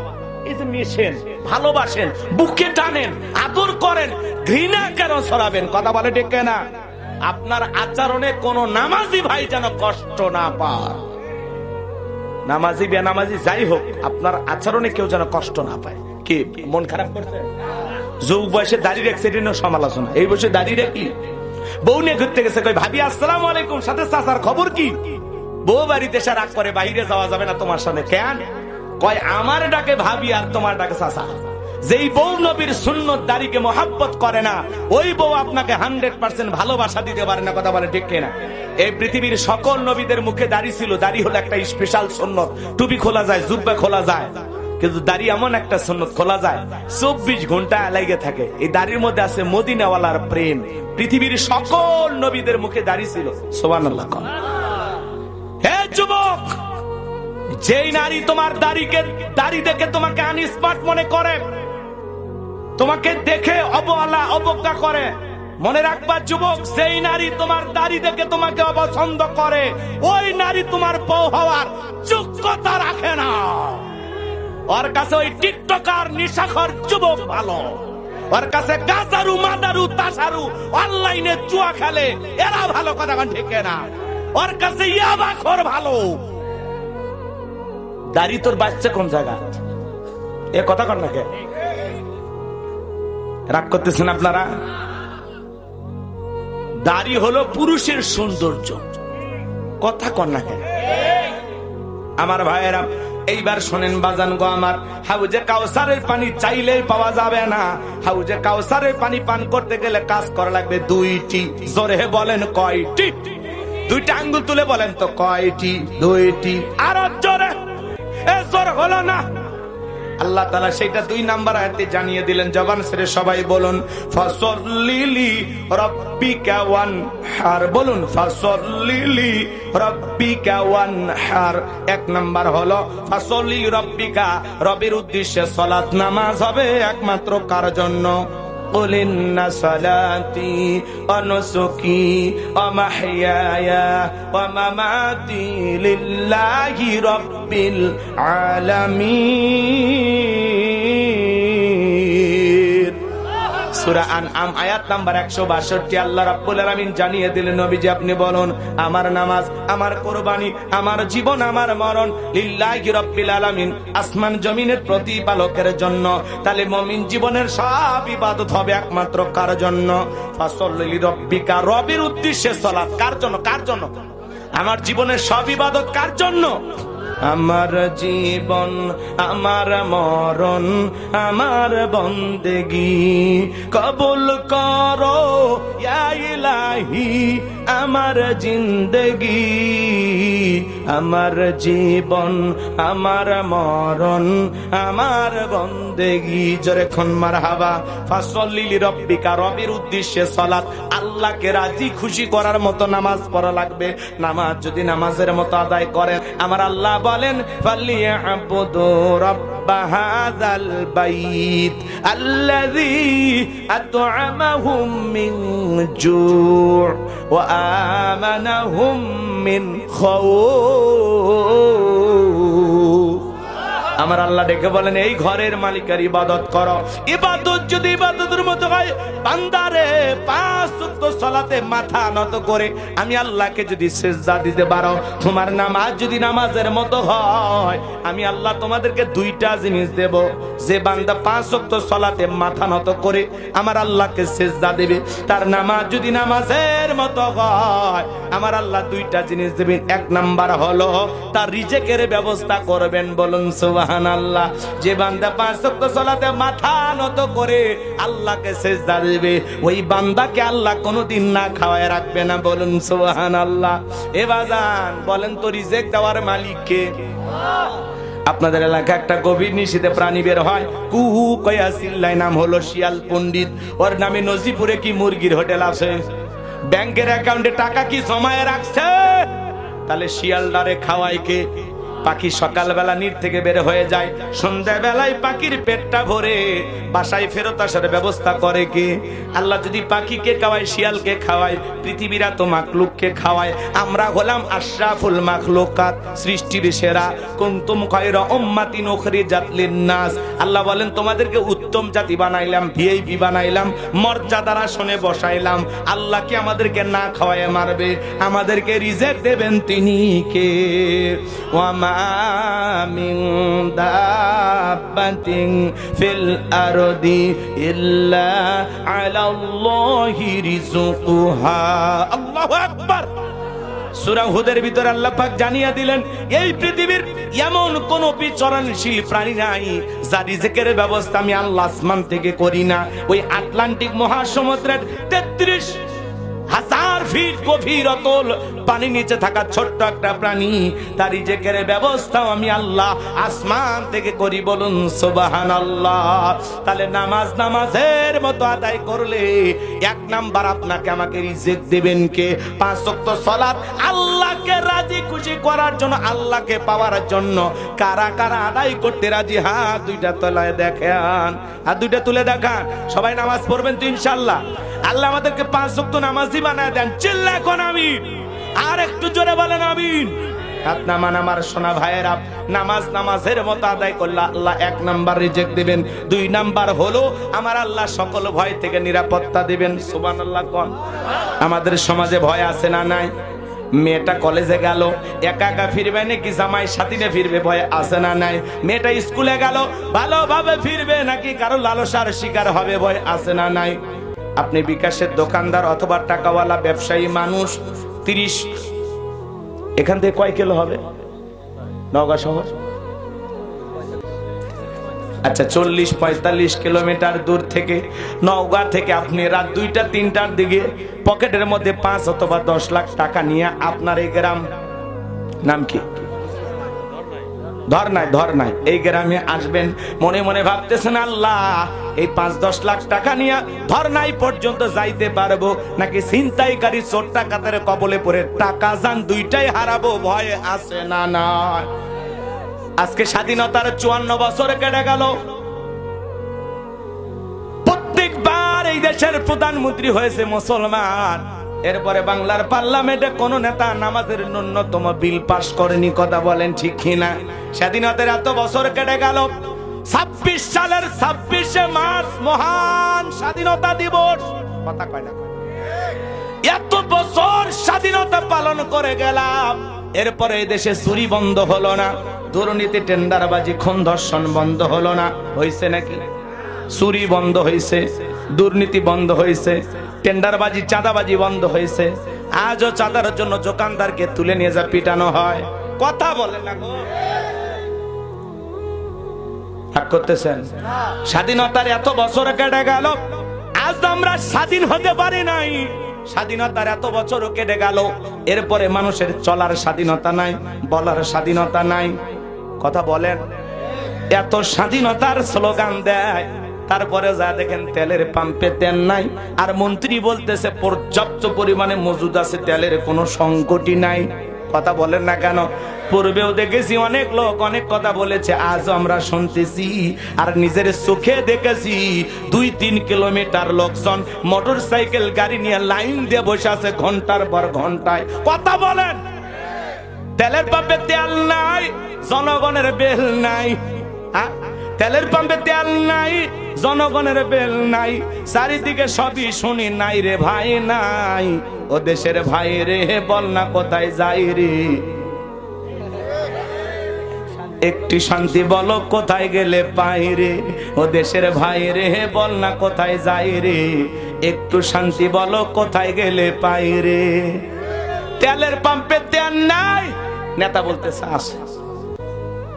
এই যে মিশেন, ভালোবাসেন, বুকে টানেন, আদর করেন, ঘৃণা কেন ছড়াবেন? কথা বলে ডেকে না। আপনার আচরণে কোন নামাজি ভাই যেন কষ্ট না পায়। নামাজি বেনামাজি যাই হোক, আপনার আচরণে কেউ যেন কষ্ট না পায়। কি মন খারাপ করছে? যুগ বয়সে দাড়ি রেখেছে সমালোচনা, এই বয়সে দাড়ি রেখি বউ নিয়ে ঘুরতে গেছে, কই ভাবি আসসালামু আলাইকুম, সাথে চাচার খবর কি? বউ বাড়িতে এসে রাগ করে বাইরে যাওয়া যাবে না তোমার সাথে। কেন? কয় আমার ডাকে ভাবি আর তোমার ডাকে চাচা। যেই বউ নবীর সুন্নত দাড়িকে মহাব্বত করে না, ওই বউ আপনাকে 100% ভালোবাসা দিতে পারে না। কথা বলে ঠিক কিনা? এই পৃথিবীর সকল নবীদের মুখে দাড়ি ছিল। দাড়ি হলো একটা স্পেশাল সুন্নত। টুপি খোলা যায়, জুব্বা খোলা যায়, কিন্তু দাড়ি এমন একটা সুন্নত খোলা যায় 24 ঘন্টা লেগে থাকে। এই দাড়ির মধ্যে আছে মদিনাওয়ালার প্রেম। পৃথিবীর সকল নবীদের মুখে দাড়ি ছিল। সুবহানাল্লাহ। হে যুবক, যেই নারী তোমার দাড়ি দেখে তোমাকে আনস্মার্ট মনে করে, তোমাকে দেখে অবহেলা অবজ্ঞা করে, মনে রাখবা যুবক, সেই নারী তোমার দাড়ি দেখে তোমাকে অপছন্দ করে, ওই নারী তোমার বউ হওয়ার যোগ্যতা রাখে না। ওর কাছে ওই টিকটকার নিশাখর যুবক ভালো, ওর কাছে গাজারু মাদারু তাসারু অনলাইনে জুয়া খেলে এরা ভালো। কথা ঠিক না? ওর কাছে ইয়াবাখোর ভালো। দাড়ি তোর বাচ্চা কোন জায়গা? এ কথা কর না কে? রাগ করতেছেন আপনারা? দাড়ি হলো পুরুষের সৌন্দর্য। কথা কর না কে? আমার ভাইয়েরা এইবার শোনেন বাজান গো আমার, হাউজে কাউসারের পানি চাইলেই পাওয়া যাবে না। হাউজে কাউসারের পানি পান করতে গেলে কাজ করা লাগবে দুইটি। জোরে বলেন কয়টি? দুইটা আঙ্গুল তুলে বলেন তো কয়টি? দুইটি। আরো জোরে। এ জোর হলো না। আল্লাহ তাআলা সেটা 2 নাম্বার আয়াতে জানিয়ে দিলেন। জবান ছেড়ে সবাই বলুন ফাসল্লিলি রাব্বিকা ওয়ানহার। বলুন ফাসল্লিলি রাব্বিকা ওয়ানহার। 1 নাম্বার হলো ফাসল্লিলি রাব্বিকা, রবের উদ্দেশ্যে সালাত নামাজ হবে একমাত্র কার জন্য? قل إن صلاتي ونسكي ومحياي ومماتي لله رب العالمين। সূরা আনআম আয়াত নাম্বার 162। আল্লাহ রাব্বুল আলামিন জানিয়ে দিলেন, নবীজি আপনি বলুন আমার নামাজ, আমার কুরবানি, আমার জীবন, আমার মরণ লিল্লাহি রাব্বিল আলামিন, আসমান জমিনের প্রতিপালকের জন্য। তাহলে মুমিন জীবনের সব ইবাদত হবে একমাত্র কার জন্য? ফাসল্লি রাব্বিকা, রবের উদ্দেশ্যে সালাত। কার জন্য? কার জন্য? আমার জীবনের সব ইবাদত কার জন্য? আমার জীবন, আমার মরণ, আমার বন্দেগি কবুল করো ইয়া ইলাহি, আমার জিন্দেগি, আমার জীবন, আমার মরণ, আমার বন্দেগি। জোরে খন মারহাবা। ফাসল্লি লিরাব্বিকা, রবের উদ্দেশ্যে সালাত। আল্লাহকে রাজি খুশি করার মতো নামাজ পড়া লাগবে। নামাজ যদি নামাজের মতো আদায় করেন, আমার আল্লাহ বলেন ফালিয়াবুদু রাব্বা হাযাল বাইত আল্লাযী আত'আমাহুম মিন জু' ওয়া আমানাহুম মিন খাউফ। আমার আল্লাহ ডেকে বলেন এই ঘরের মালিকের ইবাদত করো। ইবাদত যদি ইবাদতের মতো হয়, বান্দারে 5 ওয়াক্ত সালাতে মাথা নত করে আমি আল্লাহকে যদি সিজদা দিতে পারো, তোমার নামাজ যদি নামাজের মতো হয়, আমি আল্লাহ তোমাদেরকে 2টা জিনিস দেব। যে বান্দা 5 ওয়াক্ত সালাতে মাথা নত করে আমার আল্লাহকে সিজদা দেবে, তার নামাজ যদি নামাজের মতো হয়, আমার আল্লাহ 2টা জিনিস দেবেন। 1 নাম্বার হলো তার রিজেকের ব্যবস্থা করবেন। বলুন সুবহানাল্লাহ। যে বান্দা 5 ওয়াক্ত সালাতে মাথা নত করে আল্লাহকে সিজদা দেবে, ওই বান্দাকে আল্লাহ কোনোদিন না খাওয়ায় রাখবে না। বলুন সুবহানাল্লাহ। এ বাজান বলেন তো রিজেক দেওয়ার মালিক কে? আপনাদের এলাকায় একটা গভীর নিশীথে প্রাণী বের হয়, কুহু কয়া চিল্লায়, নাম হলো শিয়াল পণ্ডিত। ওর নামে নজিপুরে কি মুরগির হোটেল আছে? ব্যাংকের অ্যাকাউন্টে টাকা কি জমায়ে রাখছে? তাহলে শিয়ালদারে খাওয়ায় কে? পাখি সকালবেলা নির থেকে বের হয়ে যায়, সন্ধ্যাবেলায় পাখির পেটটা ভরে বাসায় ফেরত আসার ব্যবস্থা করে কে? আল্লাহ যদি পাখিকে খাওয়ায়, শিয়ালকে খাওয়ায়, পৃথিবীর এত মাখলুককে খাওয়ায়, আমরা হলাম আশরাফুল মাখলুকাত, সৃষ্টির সেরা। কুনতুম খায়রা উম্মাতিন উখরিজাত লিন-নাস। আল্লাহ বলেন তোমাদেরকে উত্তম জাতি বানাইলাম, ভিআইপি বানাইলাম, মর্যাদার আসনে বসাইলাম। আল্লাহ কি আমাদেরকে না খাওয়ায় মারবে? আমাদেরকে রিজিক দেবেন তিনি কে? ওয়া মা মিন দাব্বাতিন ফিল আরদি ইল্লা আলাল্লাহি রিজকুহা। আল্লাহু আকবার। সূরা হুদের ভিতরে আল্লাহ পাক জানিয়ে দিলেন, এই পৃথিবীর এমন কোন বিচরণশীল প্রাণী নাই যার রিজিকের ব্যবস্থা আমি আল্লাহ আসমান থেকে করি না। ওই আটলান্টিক মহাসমুদ্রের 33,000 ফিট গভীর অতল পানির নিচে থাকা ছোট্ট একটা প্রাণী, তার রিজিকের ব্যবস্থাও আমি আল্লাহ আসমান থেকে করি। বলুন সুবহানাল্লাহ। তাহলে নামাজের মতো আদায় করলে 1 নাম্বার আপনাকে আমাকে রিজিক দেবেন কে? 5 ওয়াক্ত সালাত আল্লাহকে রাজি খুশি করার জন্য, আল্লাহকে পাওয়ার জন্য কারা কারা আদায় করতে রাজি? হাত দুইটা তোলায় দেখান, হাত দুইটা তুলে দেখান। সবাই নামাজ পড়বেন তো ইনশাআল্লাহ? আল্লাহ আমাদেরকে 5 ওয়াক্ত নামাজি বানায় দেন। চিল্লা এখন আমিন। আর একটু জোরে বলেন আমিন। হাত নামান আমার সোনা ভাইয়েরা। নামাজের মতো আদায় করলে আল্লাহ 1 নাম্বার রিজিক দিবেন। 2 নাম্বার হলো আমার আল্লাহ সকল ভয় থেকে নিরাপত্তা দিবেন। সুবহানাল্লাহ কোন। আমাদের সমাজে ভয় আছে না নাই? মেয়েটা কলেজে গেল, একা একা ফিরবে নাকি জামাই সাথী নিয়ে ফিরবে? ভয় আছে না নাই? মেয়েটা স্কুলে গেল, ভালোভাবে ফিরবে নাকি কারো লালসার শিকার হবে? ভয় আছে না নাই? আপনি বিকাশের দোকানদার অথবা টাকাওয়ালা ব্যবসায়ী মানুষ, 30 এখান থেকে কয় কিলো হবে নওগাঁ শহর? আচ্ছা 40-45 কিলোমিটার দূর থেকে নওগাঁ থেকে আপনি রাত 2টা-3টার দিকে পকেটের মধ্যে 5 অথবা 10 লাখ টাকা নিয়ে আপনার এই গ্রাম, নাম কি? ধরনাই এই গ্রামে আসবেন। মনে মনে ভাবতেছেন আল্লাহ এই 5-10 লাখ টাকা নিয়ে ধরনাই পর্যন্ত যাইতে পারবো নাকি ছিনতাইকারী চোর ডাকাতের কবলে পড়ে টাকা জান দুইটাই হারাবো? ভয় আছে না না? আজকে স্বাধীনতার 54 বছর কেটে গেল। প্রত্যেকবার এই দেশের প্রধানমন্ত্রী হয়েছে মুসলমান। এরপরে বাংলার পার্লামেন্টে কোন নেতা নামাজের ন্যূনতম বিল পাস করেনি। কথা বলেন ঠিক কিনা? স্বাধীনতার এত বছর কেটে গেল। 26 সালের 26শে মার্চ মহান স্বাধীনতা দিবস। কথা কয় না? এত বছর স্বাধীনতা পালন করে গেলাম, এরপরে এই দেশে চুরি বন্ধ হলো না, দুর্নীতি টেন্ডারবাজি খুন ধর্ষণ বন্ধ হলো না। হইছে নাকি? চুরি বন্ধ হইছে, দুর্নীতি বন্ধ হইছে, টেন্ডারবাজি চাঁদাবাজি বন্ধ হয়েছে। আজও চাঁদার জন্য দোকানদারকে তুলে নিয়ে যা পিটানো হয়। কথা বলেন না গো? হাক করতেছেন? স্বাধীনতার এত বছর কেটে গেল, আজ আমরা স্বাধীন হতে পারি নাই। স্বাধীনতার এত বছর কেটে গেল, এরপরে মানুষের চলার স্বাধীনতা নাই, বলার স্বাধীনতা নাই। কথা বলেন? এত স্বাধীনতার স্লোগান দেয়, তারপরে যা দেখেন তেলের পাম্পে তেল নাই। আর মন্ত্রী বলতেছে পর্যাপ্ত পরিমাণে মজুদ আছে, তেলের কোনো সংকটই নাই। কথা বলেন না কেন? পূর্বেও দেখেছি অনেক লোক অনেক কথা বলেছে, আজও আমরা শুনতেছি আর নিজের চোখে দেখেছি। 2-3 কিলোমিটার লোকজন মোটর সাইকেল গাড়ি নিয়ে লাইন দিয়ে বসে আছে ঘন্টার পর ঘন্টায়। কথা বলেন? তেলের পাম্পে তেল নাই, জনগণের বেল নাই। তেলের পাম্পে তেল নাই, জনগণের বেল নাই, চারিদিকে সবই শুনি নাই রে ভাই নাই। ও দেশের ভাই রে বল না কোথায় যাই রে? একটি শান্তি বলো কোথায় গেলে পাই রে? ও দেশের ভাই রে বল না কোথায় যাই রে? একটু শান্তি বলো কোথায় গেলে পাই রে? তেলের পাম্পে তেল নাই, নেতা বলতেছে আছে।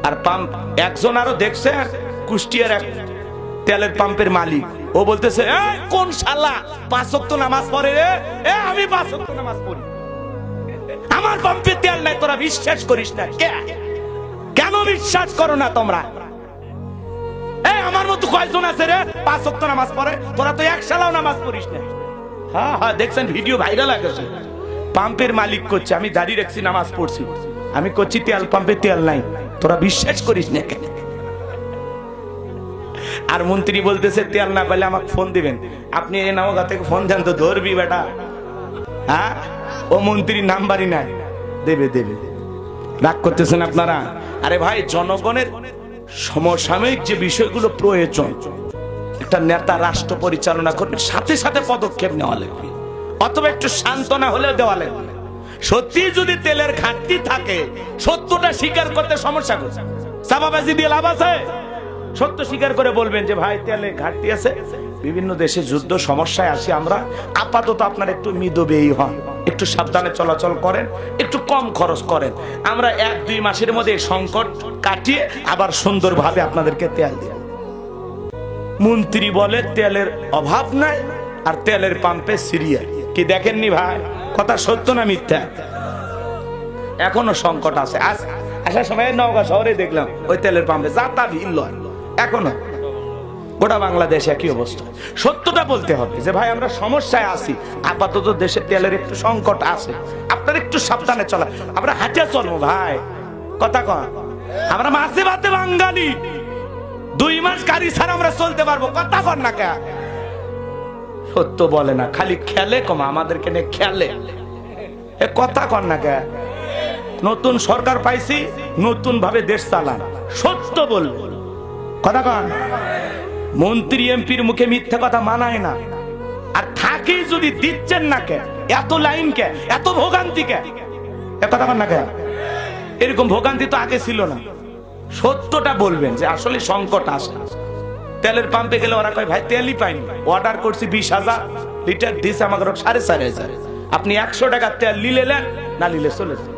আর পাম্প একজন আরো দেখছে, কুষ্টিয়ার এক তেলের পাম্পের মালিক, ও বলতেছে কোন শালা 5 ওয়াক্ত নামাজ পড়ে রে? আমি 5 ওয়াক্ত নামাজ পড়ি, আমার পাম্পে তেল নাই। তোরা বিশ্বাস করিস না? কেন বিশ্বাস করো না তোমরা? আমার মতো কয়জন আছে রে 5 ওয়াক্ত নামাজ পড়ে? তোরা তো এক শালাও নামাজ পড়িস না। হ্যাঁ দেখছেন ভিডিও ভাইরাল হয়ে গেছে। পাম্পের মালিক করছে আমি দাঁড়িয়ে রাখছি নামাজ পড়ছি, আমি করছি তেল পাম্পে তেল নাই, তোরা বিশ্বাস করিস না কেন? আর মন্ত্রী বলতেছে তেল না পেলে আমাকে ফোন দিবেন। আপনি এই নওগাঁ থেকে ফোন দেন তো ধরবি বেটা? হ্যাঁ, ও মন্ত্রীর নাম্বারই নাই। দেবে দেবে, রাগ করতেছেন আপনারা? আরে ভাই, জনগণের সমসাময়িক যে বিষয়গুলো প্রয়োজন, একটা নেতা রাষ্ট্র পরিচালনা করবে, সাথে সাথে পদক্ষেপ নেওয়া লাগবে, অথবা একটু সান্ত্বনা হলেও দেওয়া লাগবে। সত্যি যদি তেলের ঘাটতি থাকে, সত্যটা স্বীকার করতে সমস্যা করছে, চাপাবাজি দিয়ে লাভ আছে? সত্য স্বীকার করে বলবেন যে ভাই তেলে ঘাটতি আছে, বিভিন্ন দেশে যুদ্ধ সমস্যায় আসি আমরা, আপাতত আপনার একটু মিতব্যয়ী হন, একটু সাবধানে চলাচল করেন, একটু কম খরচ করেন, আমরা 1-2 মাসের মধ্যে সংকট কাটিয়ে আবার সুন্দরভাবে আপনাদেরকে তেল দিই। মন্ত্রী বলে তেলের অভাব নাই, আর তেলের পাম্পে সিরিয়াল। কি দেখেননি ভাই? কথা সত্য না মিথ্যা? এখনো সংকট আছে। আসার সময় নওগাঁ শহরে দেখলাম ওই তেলের পাম্পে যাতা ভিড় লয়, এখনো গোটা বাংলাদেশ একই অবস্থা। সত্যটা বলতে হবে যে ভাই আমরা সমস্যায় আছি, আপাতত দেশে তেলের একটু সংকট আছে, আপনার একটু সাবধানে চলা। আমরা হাঁটে চলবো ভাই, কথা কন। আমরা মাঝে ভাতে বাঙালি, 2 মাস গাড়ি ছাড়া আমরা চলতে পারবো, কথা কন না কে? সত্য বলে না, খালি খেলে কমা আমাদেরকে নিয়ে খেলে, এ কথা কন না কে? নতুন সরকার পাইছি, নতুন ভাবে দেশ চালান, সত্য বলবো, কথা কন। মন্ত্রী এমপির মুখে মিথ্যা কথা মানায় না, আর থাকি যদি দিচ্ছেন না কে? এত লাইন কে, এত ভোগান্তি কে? এ কথা কন না কে? এরকম ভোগান্তি তো আগে ছিল না। সত্যটা বলবেন যে আসলে সংকট আসে। তেলের পাম্পে গেলে ওরা কয় ভাই তেলই পাইনি, অর্ডার করছি 20,000 লিটার, দিছে আমাকে 4,500। আপনি 100 টাকা তেল নিলেন, না নিলে চলে যান।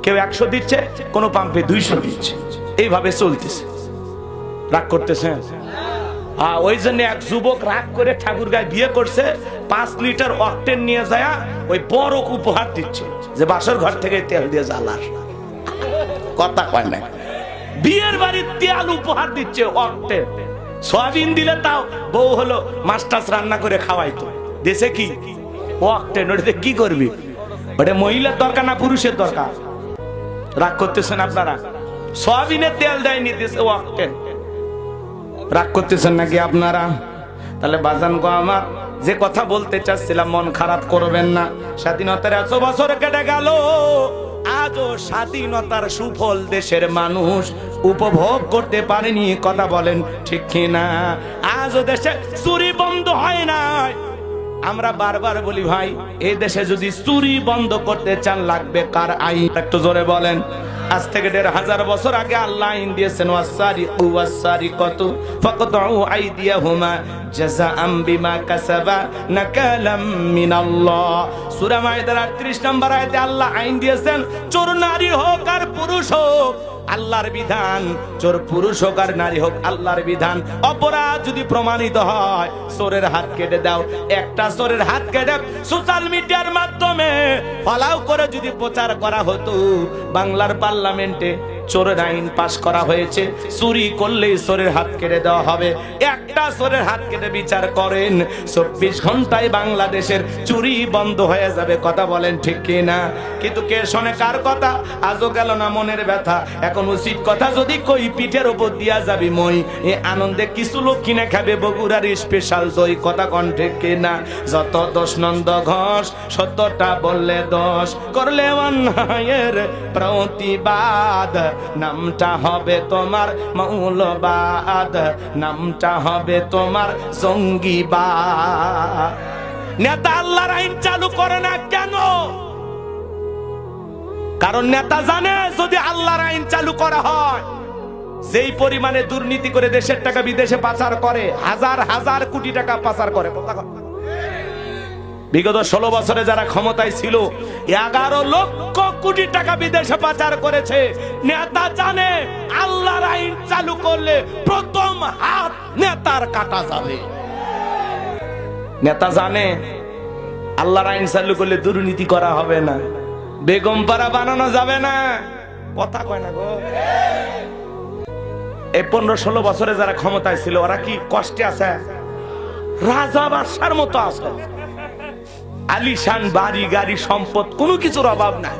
কেউ 100 দিচ্ছে, কোন পাম্পে 200 দিচ্ছে, এইভাবে চলতেছে। রাগ করতেছেন? ওই জন্য এক যুবক রাগ করে ঠাকুরগাঁয় বিয়ে করছে, 5 লিটার অক্টেন নিয়ে যায় ওই বড় উপহার দিচ্ছে যে বাসর ঘর থেকে তেল দিয়ে জ্বালার। কথা কয় না, বিয়ের বাড়ির তেল উপহার দিচ্ছে অক্টেন। সয়াবিন দিলে তাও বউ হলো মাছ-টাছ রান্না করে খাওয়াইতো, দেশে কি অক্টেন, ওটাতে কি করবি? ওটা মহিলার দরকার না পুরুষের দরকার? রাগ করতেছেন আপনারা? সয়াবিনের তেল দেয়নি, দেশে অক্টেন। রাগ করতেছেন নাকি আপনারা? তাহলে বাজান গো আমার, যে কথা বলতে চাচ্ছিলাম, মন খারাপ করবেন না। স্বাধীনতার 100 বছর কেটে গেল, আজও স্বাধীনতার সুফল দেশের মানুষ উপভোগ করতে পারেনি, কথা বলেন ঠিক কিনা? আজও দেশে চুরি বন্ধ হয় নাই। আমরা বারবার বলি ভাই, এই দেশে যদি চুরি বন্ধ করতে চান লাগবে কার আইন? একটু জোরে বলেন। আজ থেকে 1500 বছর আগে আল্লাহ আইন দিয়েছেন, ওয়াসারিকু ওয়াসারিকাতু ফাকতাউ আইদিয়াহুমা জাযাআম বিমা কাসাবা নাকালাম মিনাল্লাহ। সূরা মাইদার 38 নম্বর আয়াতে আল্লাহ আইন দিয়েছেন, চোর নারী হোক আর পুরুষ হোক, আল্লাহর বিধান, চোর পুরুষ হোক আর নারী হোক, আল্লাহর বিধান। অপরাধ যদি প্রমাণিত হয়, চোরের হাত কেটে দাও। একটা চোরের হাত কেটে সোশ্যাল মিডিয়ার মাধ্যমে ফলাও করে যদি প্রচার করা হতো, বাংলার পার্লামেন্টে চোরের আইন পাশ করা হয়েছে, চুরি করলেই চোরের হাত কেটে দেওয়া হবে। একটা চোরের হাত কেটে বিচার করেন, 24 ঘন্টায় বাংলাদেশের চুরি বন্ধ হয়ে যাবে, কথা বলেন ঠিক কিনা? কিন্তু কে শোনে কার কথা? আজও গেল না মনের ব্যথা। এখন উচিত কথা যদি কই, পিঠের উপর দিয়া যাবি মই, এ আনন্দে কিছু লোক কিনে খাবে বগুড়ার স্পেশাল দই, কথা কন ঠিক কিনা? যত দোষ নন্দ ঘোষ, সত্যটা বললে দোষ, করলে অন্যায়ের প্রতিবাদ, নামটা হবে তোমার মৌলবাদ, নামটা হবে তোমার জঙ্গিবাদ। নেতা আল্লাহর আইন চালু করে না কেন? কারণ নেতা জানে যদি আল্লাহর আইন চালু করা হয়, যেই পরিমাণে দুর্নীতি করে দেশের টাকা বিদেশে পাচার করে, হাজার হাজার কোটি টাকা পাচার করে। বিগত 16 বছরে যারা ক্ষমতায় ছিল, 11 লক্ষ কোটি টাকা বিদেশে পাচার করেছে। নেতা জানে আল্লাহর আইন চালু করলে প্রথম হাত নেতার কাটা যাবে। নেতা জানে আল্লাহর আইন চালু করলে দুর্নীতি করা হবে না, বেগম পাড়া বানানো যাবে না, কথা কয় না গো। এই 15-16 বছরে যারা ক্ষমতায় ছিল, ওরা কি কষ্টে আছে? রাজা বাদশার মতো আছে, আলিশান বাড়ি গাড়ি সম্পদ, কোনো কিছুর অভাব নাই।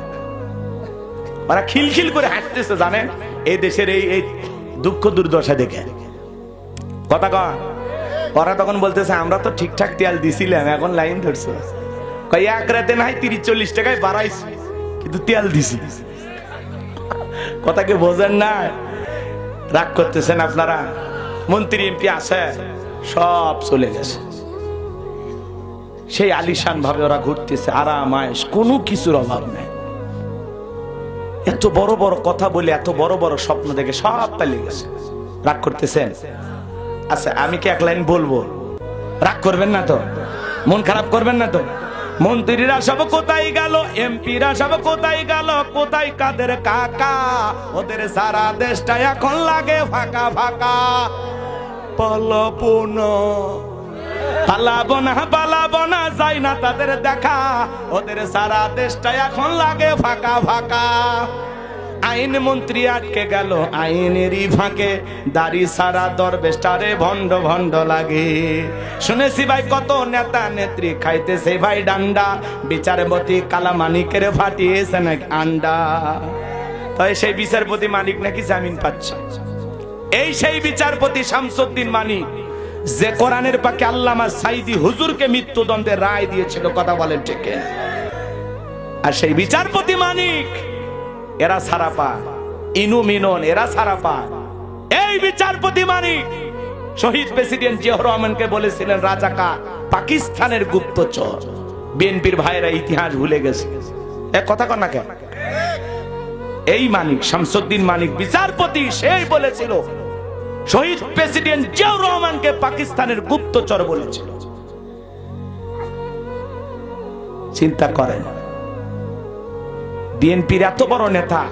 ওরা খিলখিল করে হাসতেছে জানেন এই দেশের এই দুঃখ দুর্দশা দেখে। কথা কয় ওরা তখন বলতেছে আমরা তো ঠিকঠাক তেল দিছিলাম, এখন লাইন ধরছো। কই এক রাতে নাই 30-40 টাকায় বাড়াইছি, কিন্তু তেল দিছি। কথাকে বোঝেন না? রাগ করতেছেন আপনারা? মন্ত্রী এমপি আছে, সব চলে গেছে। সেই আলিশান ভাবে ওরা ঘুরতেছে, আরাম আয়েশ, কোনো কিছুর অভাব নেই। এত বড় বড় কথা বলে, এত বড় বড় স্বপ্ন দেখে সব পালিয়ে গেছে। রাগ করতেছেন? আচ্ছা আমি কি এক লাইন বলবো? রাগ করবেন না তো? মন খারাপ করবেন না তো? মন্ত্রীরা সব কোথায় গেল, এমপিরা সব কোথায় গেল, কোথায় কাদের কাকা? ওদের সারা দেশটা এখন লাগে ফাঁকা ফাঁকা। পালাবো না যাই না তাদের দেখা, ওদের সারা দেশটা এখন লাগে ফাঁকা ফাঁকা। আইন মন্ত্রী আটকে গেল আইনেরই ফাঁকে, দাড়ি সারা দরবেশটারে ভণ্ড ভণ্ড লাগে। শুনেছি ভাই কত নেতা নেত্রী খাইতেছে ভাই ডান্ডা, বিচারপতি কালামানিকের ফাটিয়েছে নাকি আন্ডা। তাই সেই বিচারপতি মানিক নাকি জামিন পাচ্ছে। এই সেই বিচারপতি শামসুদ্দিন মানিক যে কোরআনের পাকে আল্লামা সাইদি হুজুরকে মৃত্যুদণ্ডের রায় দিয়েছিল। কথা বলেন ঠিক? আর সেই বিচারপতি মানিক এরা ছাড়া পায়, ইনু মিনন এরা ছাড়া পায়। এই বিচারপতি মানিক শহীদ প্রেসিডেন্ট জিয়াউর রহমানকে বলেছিলেন রাজাকার, পাকিস্তানের গুপ্তচর। বিএনপির ভাইরা ইতিহাস ভুলে গেছে। এক কথা কন না কেন? এই মানিক শামসুদ্দিন মানিক বিচারপতি, সেই বলেছিল শহীদ প্রেসিডেন্ট জিয়াউর রহমানকে পাকিস্তানের গুপ্তচর বলেছিল। চিন্তা করেন, বিএনপির এত বড় নেতা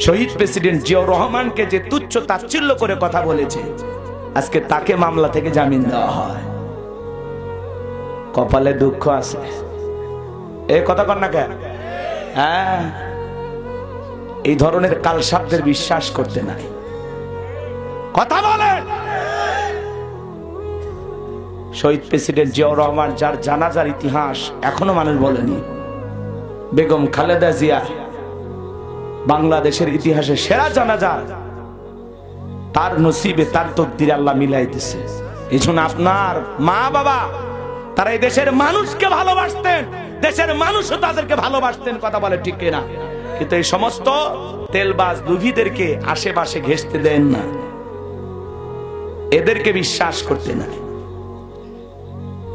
শহীদ প্রেসিডেন্ট জিয়াউর রহমানকে যে তুচ্ছ তাচ্ছিল্য করে কথা বলেছে, আজকে তাকে মামলা থেকে জামিন দেওয়া হয়। কপালে দুঃখ আছে। এই কথা কন না কেন? হ্যাঁ, এই ধরনের কালসাপদের বিশ্বাস করতে নাই। কথা বলেন। শহীদ প্রেসিডেন্ট জিয়াউর রহমান যার জানাজার ইতিহাস এখনো মানুষ বলেনি, বেগম খালেদা জিয়া বাংলাদেশের ইতিহাসে সেরা জানাজা, তার নসিবে তার তকদিরে আল্লাহ মিলাই দিয়েছে। এই জন্য আপনার মা বাবা তারা এই দেশের মানুষকে ভালোবাসতেন, দেশের মানুষও তাদেরকে ভালোবাসতেন। কথা বলে ঠিক কিনা? কিন্তু এই সমস্ত তেলবাজ লুভিদেরকে আশেপাশে ঘেঁষতে দেন না, এদেরকে বিশ্বাস করতে না।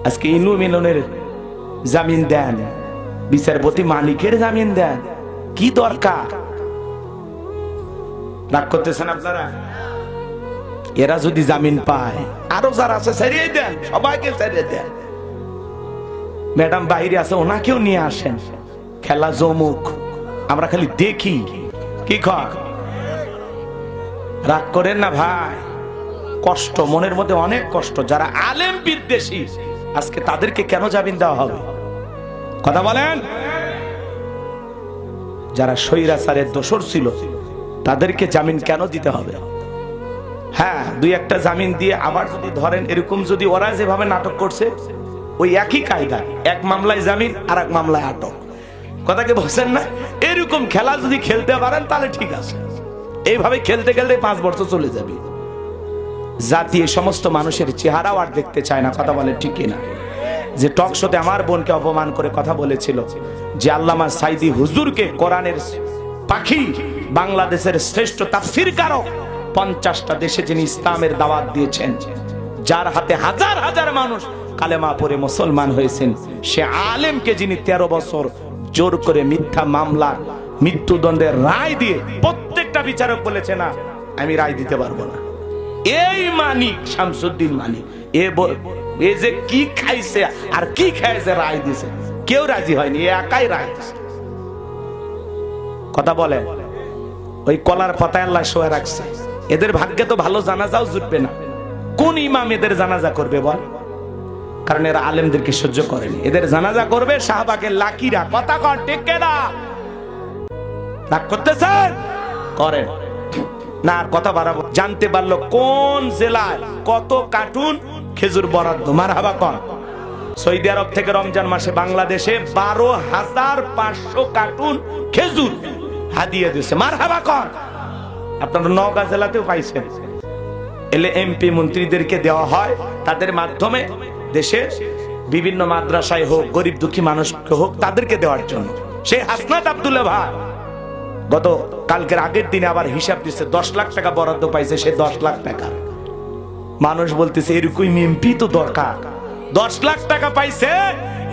আজকে ইনু মিলনের জামিন দেন, বিচারপতি মানিকের জামিন দেন, কি দরকার? রাগ করতেছেন আপনারা? এরা যদি জামিন পায়, আরো যারা আছে ছেড়িয়ে দেন, সবাইকে ছেড়ে দেন। ম্যাডাম বাইরে আছে, ওনাকেও নিয়ে আসেন। খেলা জমুক, আমরা খালি দেখি। কি কর? রাগ করেন না ভাই, কষ্ট মনের মধ্যে অনেক কষ্ট। যারা আলেম বিদ্বেষী আজকে তাদেরকে কেন জামিন দেওয়া হবে? কথা বলেন। যারা স্বৈরাচারের দোষর ছিল তাদেরকে জামিন কেন দিতে হবে? হ্যাঁ, দুই একটা জামিন দিয়ে আবার যদি ধরেন, এরকম যদি ওরা যেভাবে নাটক করছে ওই একই কায়দা, এক মামলায় জামিন আর এক মামলায় আটক। কথাকে বলছেন না? এরকম খেলা যদি খেলতে পারেন তাহলে ঠিক আছে। এইভাবে খেলতে খেলতে 5 বছর চলে যাবে। জাতি এই সমস্ত মানুষের চেহারাও আর দেখতে চায় না। কথা বলে ঠিক কিনা? যে টক শোতে আমার বোনকে অপমান করে কথা বলেছিল, যে আল্লামা সাইদি হুজুরকে কোরআনের পাখি, বাংলাদেশের শ্রেষ্ঠ তাফসীরকারক, 50টা দেশে যিনি ইসলামের দাওয়াত দিয়েছেন, যার হাতে হাজার হাজার মানুষ কালেমা পড়ে মুসলমান হয়েছেন, সে আলেমকে যিনি 13 বছর জোর করে মিথ্যা মামলা মৃত্যুদণ্ডের রায় দিয়ে প্রত্যেকটা বিচারক বলেছে না আমি রায় দিতে পারবো না। এই মানিক, শামসুদ্দিন মানিক, এ যে কি খাইছে আর কি খাইছে রায় দিছে, কেউ রাজি হয়নি, একাই রায় দিছে। কথা বলে ওই কলার পাতায় আল্লাহ শোয়া রাখছে। এদের ভাগ্যে তো ভালো জানাজাও জুটবে না। কোন ইমাম এদের জানাজা করবে বল? কারণ এরা আলেমদেরকে সহ্য করেনি। এদের জানাজা করবে শাহবাগের লাকিরা। কথা কর ঠিক কিনা? রাগ করতেছেন? করেন না, আর কথা বাড়াবো। জানতে পারলো কোন জেলায় কত কার্টুন খেজুর বরাদ্দ। মারহাবা কর। সৌদি আরব থেকে রমজান মাসে বাংলাদেশে 12,500 কার্টুন খেজুর হাদিয়া দিয়েছে। মারহাবা কর। আপনারা নওগাঁ জেলাতেও পাইছেন। এলে এমপি মন্ত্রীদেরকে দেওয়া হয়, তাদের মাধ্যমে দেশের বিভিন্ন মাদ্রাসায় হোক, গরিব দুঃখী মানুষকে হোক, তাদেরকে দেওয়ার জন্য। সেই হাসনাত আব্দুল্লাহ ভাই গত কালকের আগের দিনে আবার হিসাব দিচ্ছে 10 লাখ টাকা বরাদ্দ পাইছে। সে 10 লাখ টাকা, মানুষ বলতেছে এরকম এমপি তো দরকার। 10 লাখ টাকা পাইছে,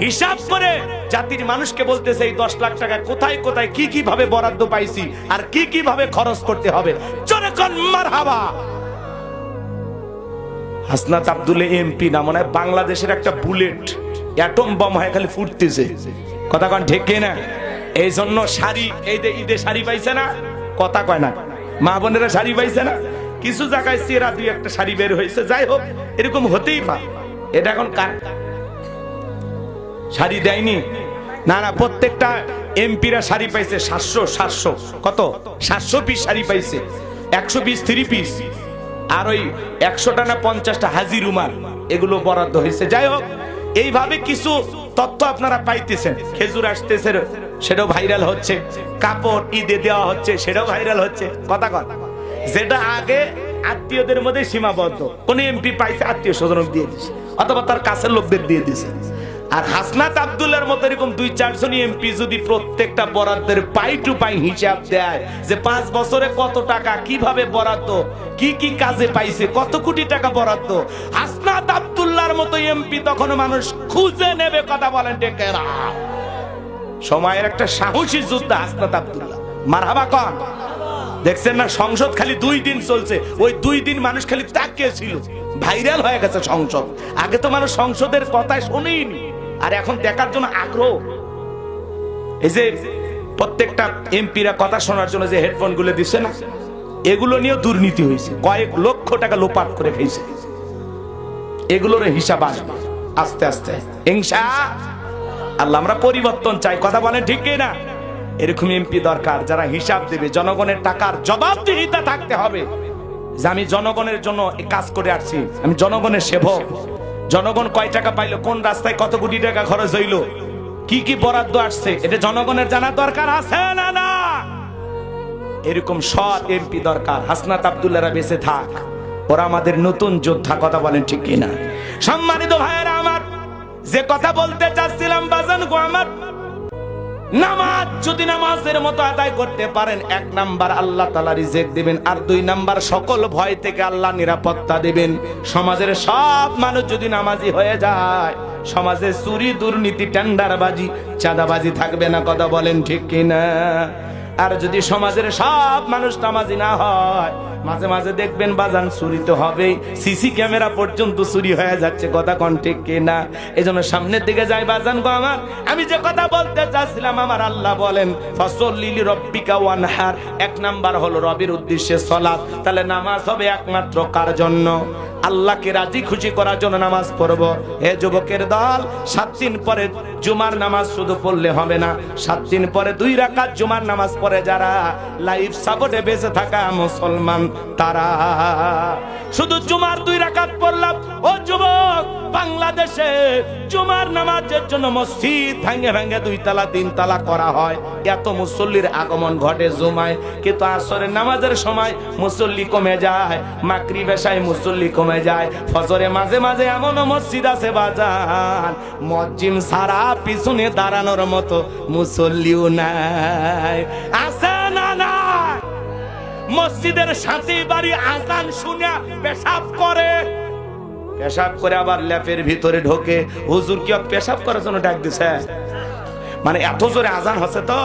হিসাব করে জাতির মানুষকে বলতেছে এই 10 লাখ টাকা কোথায় কোথায় কি কি ভাবে বরাদ্দ পাইছি আর কি কি ভাবে খরচ করতে হবে। জোরে কোন মারহাবা। হাসনাত আব্দুল্লাহ এমপি না, মনে হয় বাংলাদেশের একটা বুলেট অ্যাটম বম হয়ে খালি ফুটতেছে। কথা কন ঠিক না? এই জন্য শাড়ি, এই যে ঈদে শাড়ি পাইছে না, কথা কয় না, মা বোনেরা শাড়ি পাইছে না, কিছু জায়গায় চেরা দুই একটা শাড়ি বের হয়েছে। যাই হোক, এরকম হতেই পারে। এটা এখন কার শাড়ি দেয়নি? না না, প্রত্যেকটা এমপিরা শাড়ি পাইছে 700 কত 700 পিস শাড়ি পাইছে, 100 পিস 3 পিস, আর ওই 100টা না 50টা হাজি রুমাল, এগুলো বরাদ্দ হয়েছে। যাই হোক, এইভাবে কিছু তথ্য আপনারা পাইতেছেন। খেজুর আসতেছে, সেটাও ভাইরাল হচ্ছে। কাপড় ঈদে দেওয়া হচ্ছে, সেটাও ভাইরাল হচ্ছে। কথা কথা, যেটা আগে আত্মীয়দের মধ্যে সীমাবদ্ধ, কোন এমপি পাইছে আত্মীয় স্বজন দিয়ে দিছে অথবা তার কাছের লোকদের দিয়ে দিছে। আর হাসনাত আব্দুল্লাহর মতো এরকম 2-4 জন এমপি যদি প্রত্যেকটা বরাদ্দের পাই টু পাই হিসাব দেয় যে 5 বছরে কত টাকা কিভাবে বরাদ্দ, কি কি কাজে পাইছে, কত কোটি টাকা বরাদ্দ, হাসনাত আব্দুল্লাহর মতো এমপি তখন মানুষ খুঁজে নেবে। কথা বলেন ঠিক না? সময়ের একটা সাহসী যোদ্ধা হাসনাত আব্দুল্লাহ। মারহাবা কন। দেখছেন না, সংসদ খালি 2 দিন চলছে, ওই 2 দিন মানুষ খালি তাকিয়ে ছিল। ভাইরাল হয়ে গেছে সংসদ। আগে তো মানুষ সংসদের কথা শুনেইনি, আর এখন দেখার জন্য আগ্রহ। এই যে প্রত্যেকটা এমপিরা কথা শোনার জন্য যে হেডফোন গুলো দিচ্ছে না, এগুলো নিয়ে দুর্নীতি হয়েছে, কয়েক লক্ষ টাকা লোপাট করে খেয়েছে। এগুলোর হিসাব আসবে আস্তে আস্তে ইনশাআল্লাহ। আমরা পরিবর্তন চাই। কথা বলেন ঠিক না? এরকম এমপি দরকার যারা হিসাব দেবে। জনগণের টাকার জবাবদিহিতা থাকতে হবে যে আমি জনগণের জন্য কাজ করে আসছি, আমি জনগণের সেবক। জনগণ কয় টাকা পাইলো, কোন রাস্তায় কত কোটি টাকা খরচ হইলো, কি কি বরাদ্দ আসছে, এটা জনগণের জানার দরকার আছে না? না, এরকম সৎ এমপি দরকার। হাসনাত আব্দুল্লাহরা বেঁচে থাক, ওরা আমাদের নতুন যোদ্ধা। কথা বলেন ঠিক কিনা? সম্মানিত ভাইয়েরা আমার, যে কথা বলতে চাচ্ছিলাম বাজান গো আমার, নামাজ যদি নামাজের মতো আদায় করতে পারেন, 1 নাম্বার আল্লাহ তাআলা রিজিক দিবেন, আর 2 নাম্বার সকল ভয় থেকে আল্লাহ নিরাপত্তা দিবেন। সমাজের সব মানুষ যদি নামাজি হয়ে যায়, সমাজে চুরি, দুর্নীতি, টেন্ডারবাজি, চাঁদাবাজি থাকবে না। কথা বলেন ঠিক কিনা? আর যদি সমাজের সব মানুষ নামাজি না হয়, মাঝে মাঝে দেখবেন বাজান চুরি তো হবেই, সিসি ক্যামেরা পর্যন্ত চুরি হয়ে যাচ্ছে। কথা কোন ঠিক কিনা? এজন্য সামনের দিকে যাই বাজান গো আমার। আমি যে কথা বলতে চাচ্ছিলাম, আমার আল্লাহ বলেন ফাসল্লি লিরাব্বিকা ওয়ানহার। 1 নাম্বার হলো রবের উদ্দেশ্যে সালাত। তাহলে নামাজ হবে একমাত্র কার জন্য? আল্লাহকে রাজি খুশি করার জন্য নামাজ পড়ব। হে যুবকের দল, 7 দিন পরে জুমার নামাজ শুধু পড়লে হবে না, 7 দিন পরে 2 রাকাত জুমার নামাজ পড়ে যারা লাইফ সাপোর্টে বেঁচে থাকা মুসলমান, তারা শুধু জুমার 2 রাকাত পড়লাম। ও যুবক, বাংলাদেশে জুমার নামাজের জন্য মসজিদ ভেঙে ভেঙে 2 তলা 3 তলা করা হয়। এত মুসল্লির আগমন ঘটে জুমায়, কিন্তু আসরের নামাজের সময় মুসল্লি কমে যায়, মাগরিব এশায় মুসল্লি কমে যায়, ফজরে মাঝে মাঝে এমন মসজিদ আছে বাজান, মুয়াজ্জিন সারা পিছনে দাঁড়ানোর মতো মুসল্লিও নাই। আছে না? না, মসজিদের সাথে বাড়ি আজান শুনে পেশাব করে, পেশাব করে আবার ল্যাপের ভিতরে ঢোকে। হুজুর কি পেশাব করার জন্য ডাক দিছে? মানে এত জোরে আজান হচ্ছে তো।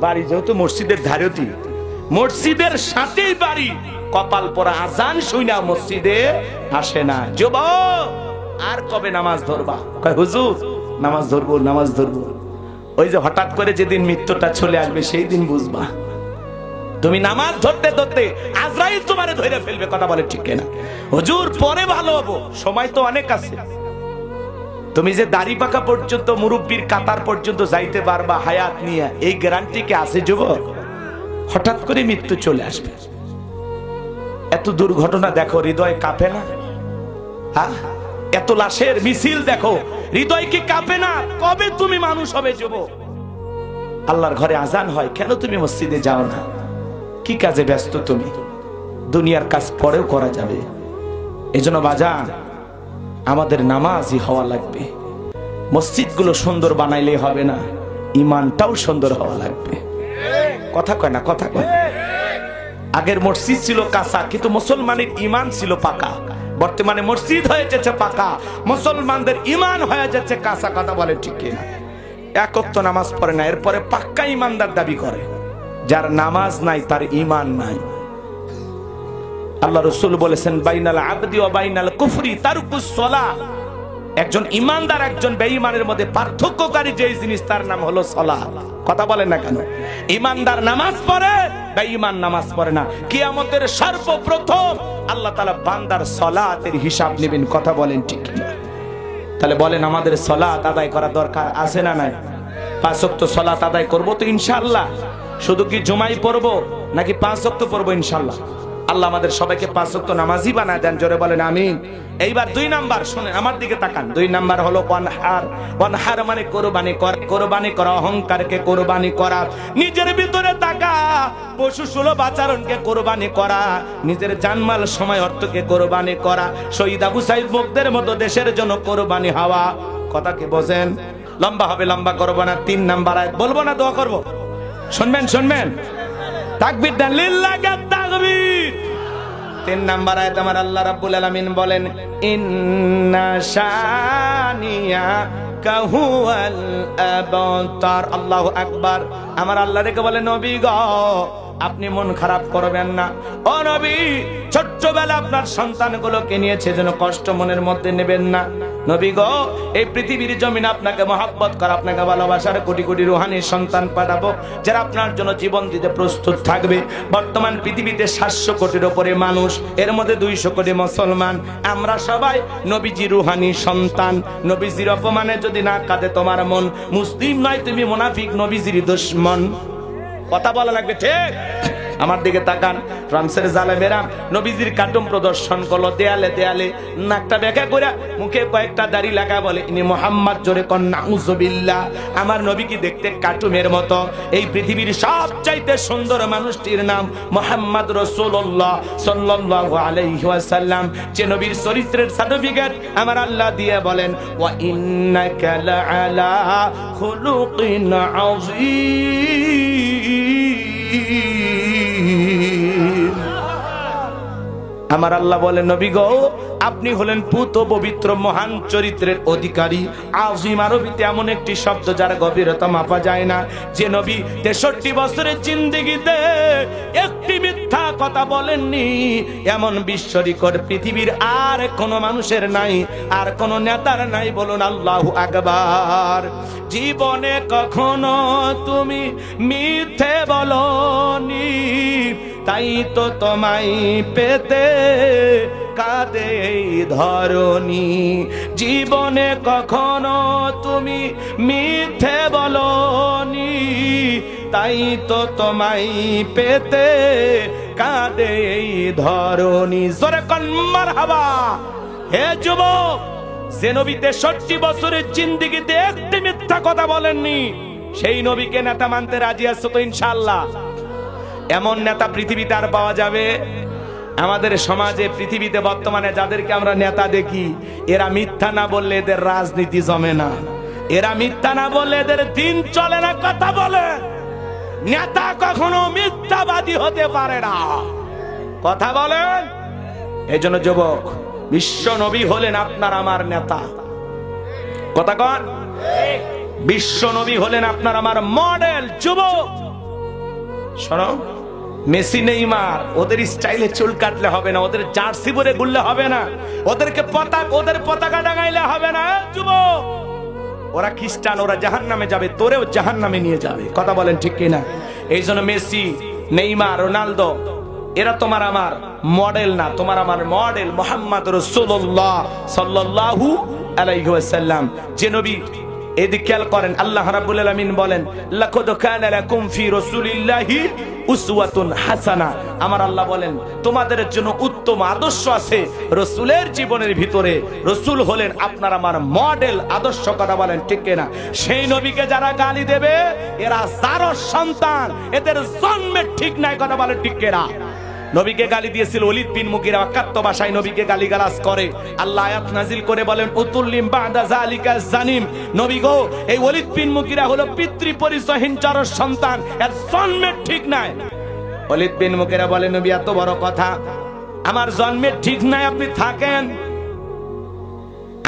বাড়ি যেহেতু মসজিদের ধারেতি, মসজিদের সাথেই বাড়ি, কপাল পরা আজান শুইনা মসজিদে আসে না। যুবক, আর কবে নামাজ ধরবা? কয় হুজুর নামাজ ধরবো, নামাজ ধরবো। ওই যে হঠাৎ করে যেদিন মৃত্যুটা চলে আসবে সেই দিন বুঝবা। তুমি নামাজ ধরতে ধরতে আজরাইল তোমারে ধরে ফেলবে। কথা বলে ঠিক না? হুজুর পরে ভালো হবো, সময় তো অনেক আছে। তুমি যে দাড়ি পাকা পর্যন্ত, মুরব্বির কাতার পর্যন্ত যাইতে পারবা হায়াত নিয়ে, এই গ্যারান্টি কি আছে যুবক? হঠাৎ করে মৃত্যু চলে আসবে। এত দুর্ঘটনা দেখো, হৃদয় কাঁপে না? হ্যাঁ, এত লাশের মিছিল দেখো, হৃদয় কি কাঁপে না? কবে তুমি মানুষ হবে যুবক? আল্লাহর ঘরে আজান হয়, কেন তুমি মসজিদে যাও না? কি কাজে ব্যস্ত তুমি? দুনিয়ার কাজ পরেও করা যাবে। এজন্য বাজান, আমাদের নামাজই হওয়া লাগবে। মসজিদগুলো সুন্দর বানাইলে হবে না, ইমানটাও সুন্দর হওয়া লাগবে। কথা কয় না, কথা কয়। আগের মসজিদ ছিল কাঁচা, কিন্তু মুসলমানের ইমান ছিল পাকা। বর্তমানে মসজিদ হয়ে যাচ্ছে পাকা, মুসলমানদের ইমান হয়ে যাচ্ছে কাঁচা। কথা বলে ঠিক কিনা? এক ওয়াক্ত নামাজ পড়ে না, এরপরে পাক্কা ইমানদার দাবি করে। যার নামাজ নাই তার ইমান নাই। আল্লাহ রাসূল বলেছেন, বাইনাল আবদি ওয়া বাইনাল কুফরি তারকুস সালাহ। একজন ইমানদার একজন বেঈমানের মধ্যে পার্থক্যকারী যে জিনিস, তার নাম হলো সালাত। কথা বলেন না কেন? ইমানদার নামাজ পড়ে, বেঈমান নামাজ পড়ে না। কিয়ামতের সর্বপ্রথম আল্লাহ তাআলা বান্দার সালাতের হিসাব নেবেন। কথা বলেন ঠিক কিনা? তাহলে বলেন, আমাদের সালাত আদায় করা দরকার আছে না নাই? 5 ওয়াক্ত সালাত আদায় করব তো ইনশাআল্লাহ? শুধু কি জুমাই পড়বো নাকি 5 ওয়াক্ত পড়বো ইনশাআল্লাহ? আল্লাহ আমাদের সবাইকে 5 ওয়াক্ত নামাজি বানায় দেন। জোরে বলেন আমিন। এইবার 2 নাম্বার শুনেন, আমার দিকে তাকান। 2 নাম্বার হলো ওয়ানহার। ওয়ানহার মানে কোরবানি করা। কোরবানি করা, অহংকারকে কোরবানি করা। নিজের ভিতরে তাকা, পশু সুলভ আচরণকে কোরবানি করা। নিজের জানমাল, সময়, অর্থকে কোরবানি করা। শহীদ আবু সাঈদ মুগদের মতো দেশের জন্য কোরবানি হওয়া। কথা কি বোঝেন? লম্বা হবে, লম্বা করবো না। 3 নাম্বার আয়াত বলবো না, দোয়া করবো। শুনবেন, শুনবেন। তাকবীর দেন, লিল্লাহি তাকবীর। 3 নাম্বার আয়াত আমার আল্লাহ রাব্বুল আলামিন বলেন, ইন্না শানিয়া কাহুয়াল আবতার। আল্লাহু আকবার। আমার আল্লাহ রেখে বলে, নবী গো, আপনি মন খারাপ করবেন না। ও নবী, ছোট্টবেলা আপনার সন্তানগুলোকে নিয়েছে, যেন কষ্ট মনের মধ্যে নেবেন না। নবী গো, এই পৃথিবীর জমিনে আপনাকে মহব্বত করা, আপনাকে ভালোবাসার কোটি কোটি রুহানি সন্তান পাঠাবো, যারা আপনার জন্য জীবন দিতে প্রস্তুত থাকবে। বর্তমান পৃথিবীতে 700 কোটির উপরে মানুষ, এর মধ্যে 200 কোটি মুসলমান। আমরা সবাই নবীজি রুহানি সন্তান। নবীজির অপমানে যদি না কাঁদে তোমার মন, মুসলিম নয় তুমি মুনাফিক, নবীজির দুশমন। কথা বলা লাগবে, ঠিক? আমার দিকে তাকান। ফ্রান্সের জালেমেরা নবীজির কার্টুন প্রদর্শন করলো দেয়ালে দেয়ালে, নাকটা বেঁকা করে, মুখে কয়েকটা দাড়ি লাগা, বলে ইনি মুহাম্মদ। জোরে কন নাউজুবিল্লাহ। আমার নবী কি দেখতে কার্টুনের মতো? এই পৃথিবীর সবচাইতে সুন্দর মানুষটির নাম মুহাম্মদ রাসূলুল্লাহ সাল্লাল্লাহু আলাইহি ওয়াসাল্লাম। যে নবীর চরিত্রের সার্টিফিকেট আমার আল্লাহ দিয়ে বলেন, ওয়া ইন্নাকা লাআলা খুলুকিন আযীম। আমার আল্লাহ বলেন, নবী গো, আপনি হলেন পুত পবিত্র মহান চরিত্রের অধিকারী। আযীম আরবিতে এমন একটি শব্দ যার গভীরতা মাপা যায় না। যে নবী 63 বছরের জিন্দেগিতে একটি মিথ্যা কথা বলেননি, এমন বিশ্বরেকর্ড পৃথিবীর আর কোনো মানুষের নাই, আর কোনো নেতার নাই। বলুন আল্লাহু আকবার। জীবনে কখনো তুমি মিথ্যে বলনি, তাই তো তোমায় পেতে কাঁদে এই ধরণী। জীবনে কখনো তুমি মিথ্যে বলনি, তাই তো তোমায় পেতে কাঁদে এই ধরণী। জোরে কোন মারহাবা। হে যুবক, যে নবী 63 বছরের জিন্দেগিতে একটি মিথ্যা কথা বলেননি, সেই নবীকে নেতা মানতে রাজি আছো তো ইনশাআল্লাহ? এমন নেতা পৃথিবীতে আর পাওয়া যাবে? আমাদের সমাজে, পৃথিবীতে বর্তমানে যাদেরকে আমরা নেতা দেখি, এরা মিথ্যা না বললে এদের রাজনীতি জমে না, এরা মিথ্যা না বললে এদের দিন চলে না। কথা বলে, নেতা কখনো মিথ্যাবাদী হতে পারে না। কথা বলেন। এই জন্য যুবক, বিশ্ব নবী হলেন আপনার আমার নেতা। কথা কন। বিশ্ব নবী হলেন আপনার আমার মডেল। যুবক শোনো, মেসি নেইমার ওদের স্টাইলে চুল কাটলে হবে না, ওদের জার্সি পরে ঘুরলে হবে না, ওদের পতাকা টাঙাইলে হবে না। যুবক, ওরা খ্রিস্টান, ওরা জাহান্নামে যাবে, তোরেও জাহান্নামে নিয়ে যাবে। কথা বলেন ঠিক কিনা? এই জন্য মেসি, নেইমার, রোনালদো এরা তোমার আমার মডেল না, তোমার আমার মডেল মুহাম্মদ রাসূলুল্লাহ সাল্লাল্লাহু আলাইহি ওয়াসাল্লাম। যে নবী এদিকে খেয়াল করেন, আল্লাহ রাব্বুল আলামিন বলেন লাকাদ কানা লাকুম ফি রাসূলিল্লাহি উসওয়াতুন হাসানা। আমার আল্লাহ বলেন তোমাদের জন্য উত্তম আদর্শ আছে রাসূলের জীবনের ভিতরে। রাসূল হলেন আপনার আমার মডেল আদর্শ, কথা বলেন ঠিক কিনা? সেই নবীকে যারা গালি দেবে এরা জারর সন্তান, এদের জন্মের ঠিক নাই, কথা বলেন ঠিক কিনা? নবীকে গালি দিয়েছিল ওলীদ বিন মুগীরা, অকাত্য ভাষায় নবীকে গালিগালাজ করে। আল্লাহ আয়াত নাজিল করে বলেন উতুল্লিম বাদা যালিকা জানিম। নবী গো, এই ওলীদ বিন মুগীরা হলো পিতৃ পরিচয়হীন জারর সন্তান, এর জন্মের ঠিক নাই। ওলীদ বিন মুগীরা বলে নবী এত বড় কথা, আমার জন্মের ঠিক নাই, আপনি থাকেন,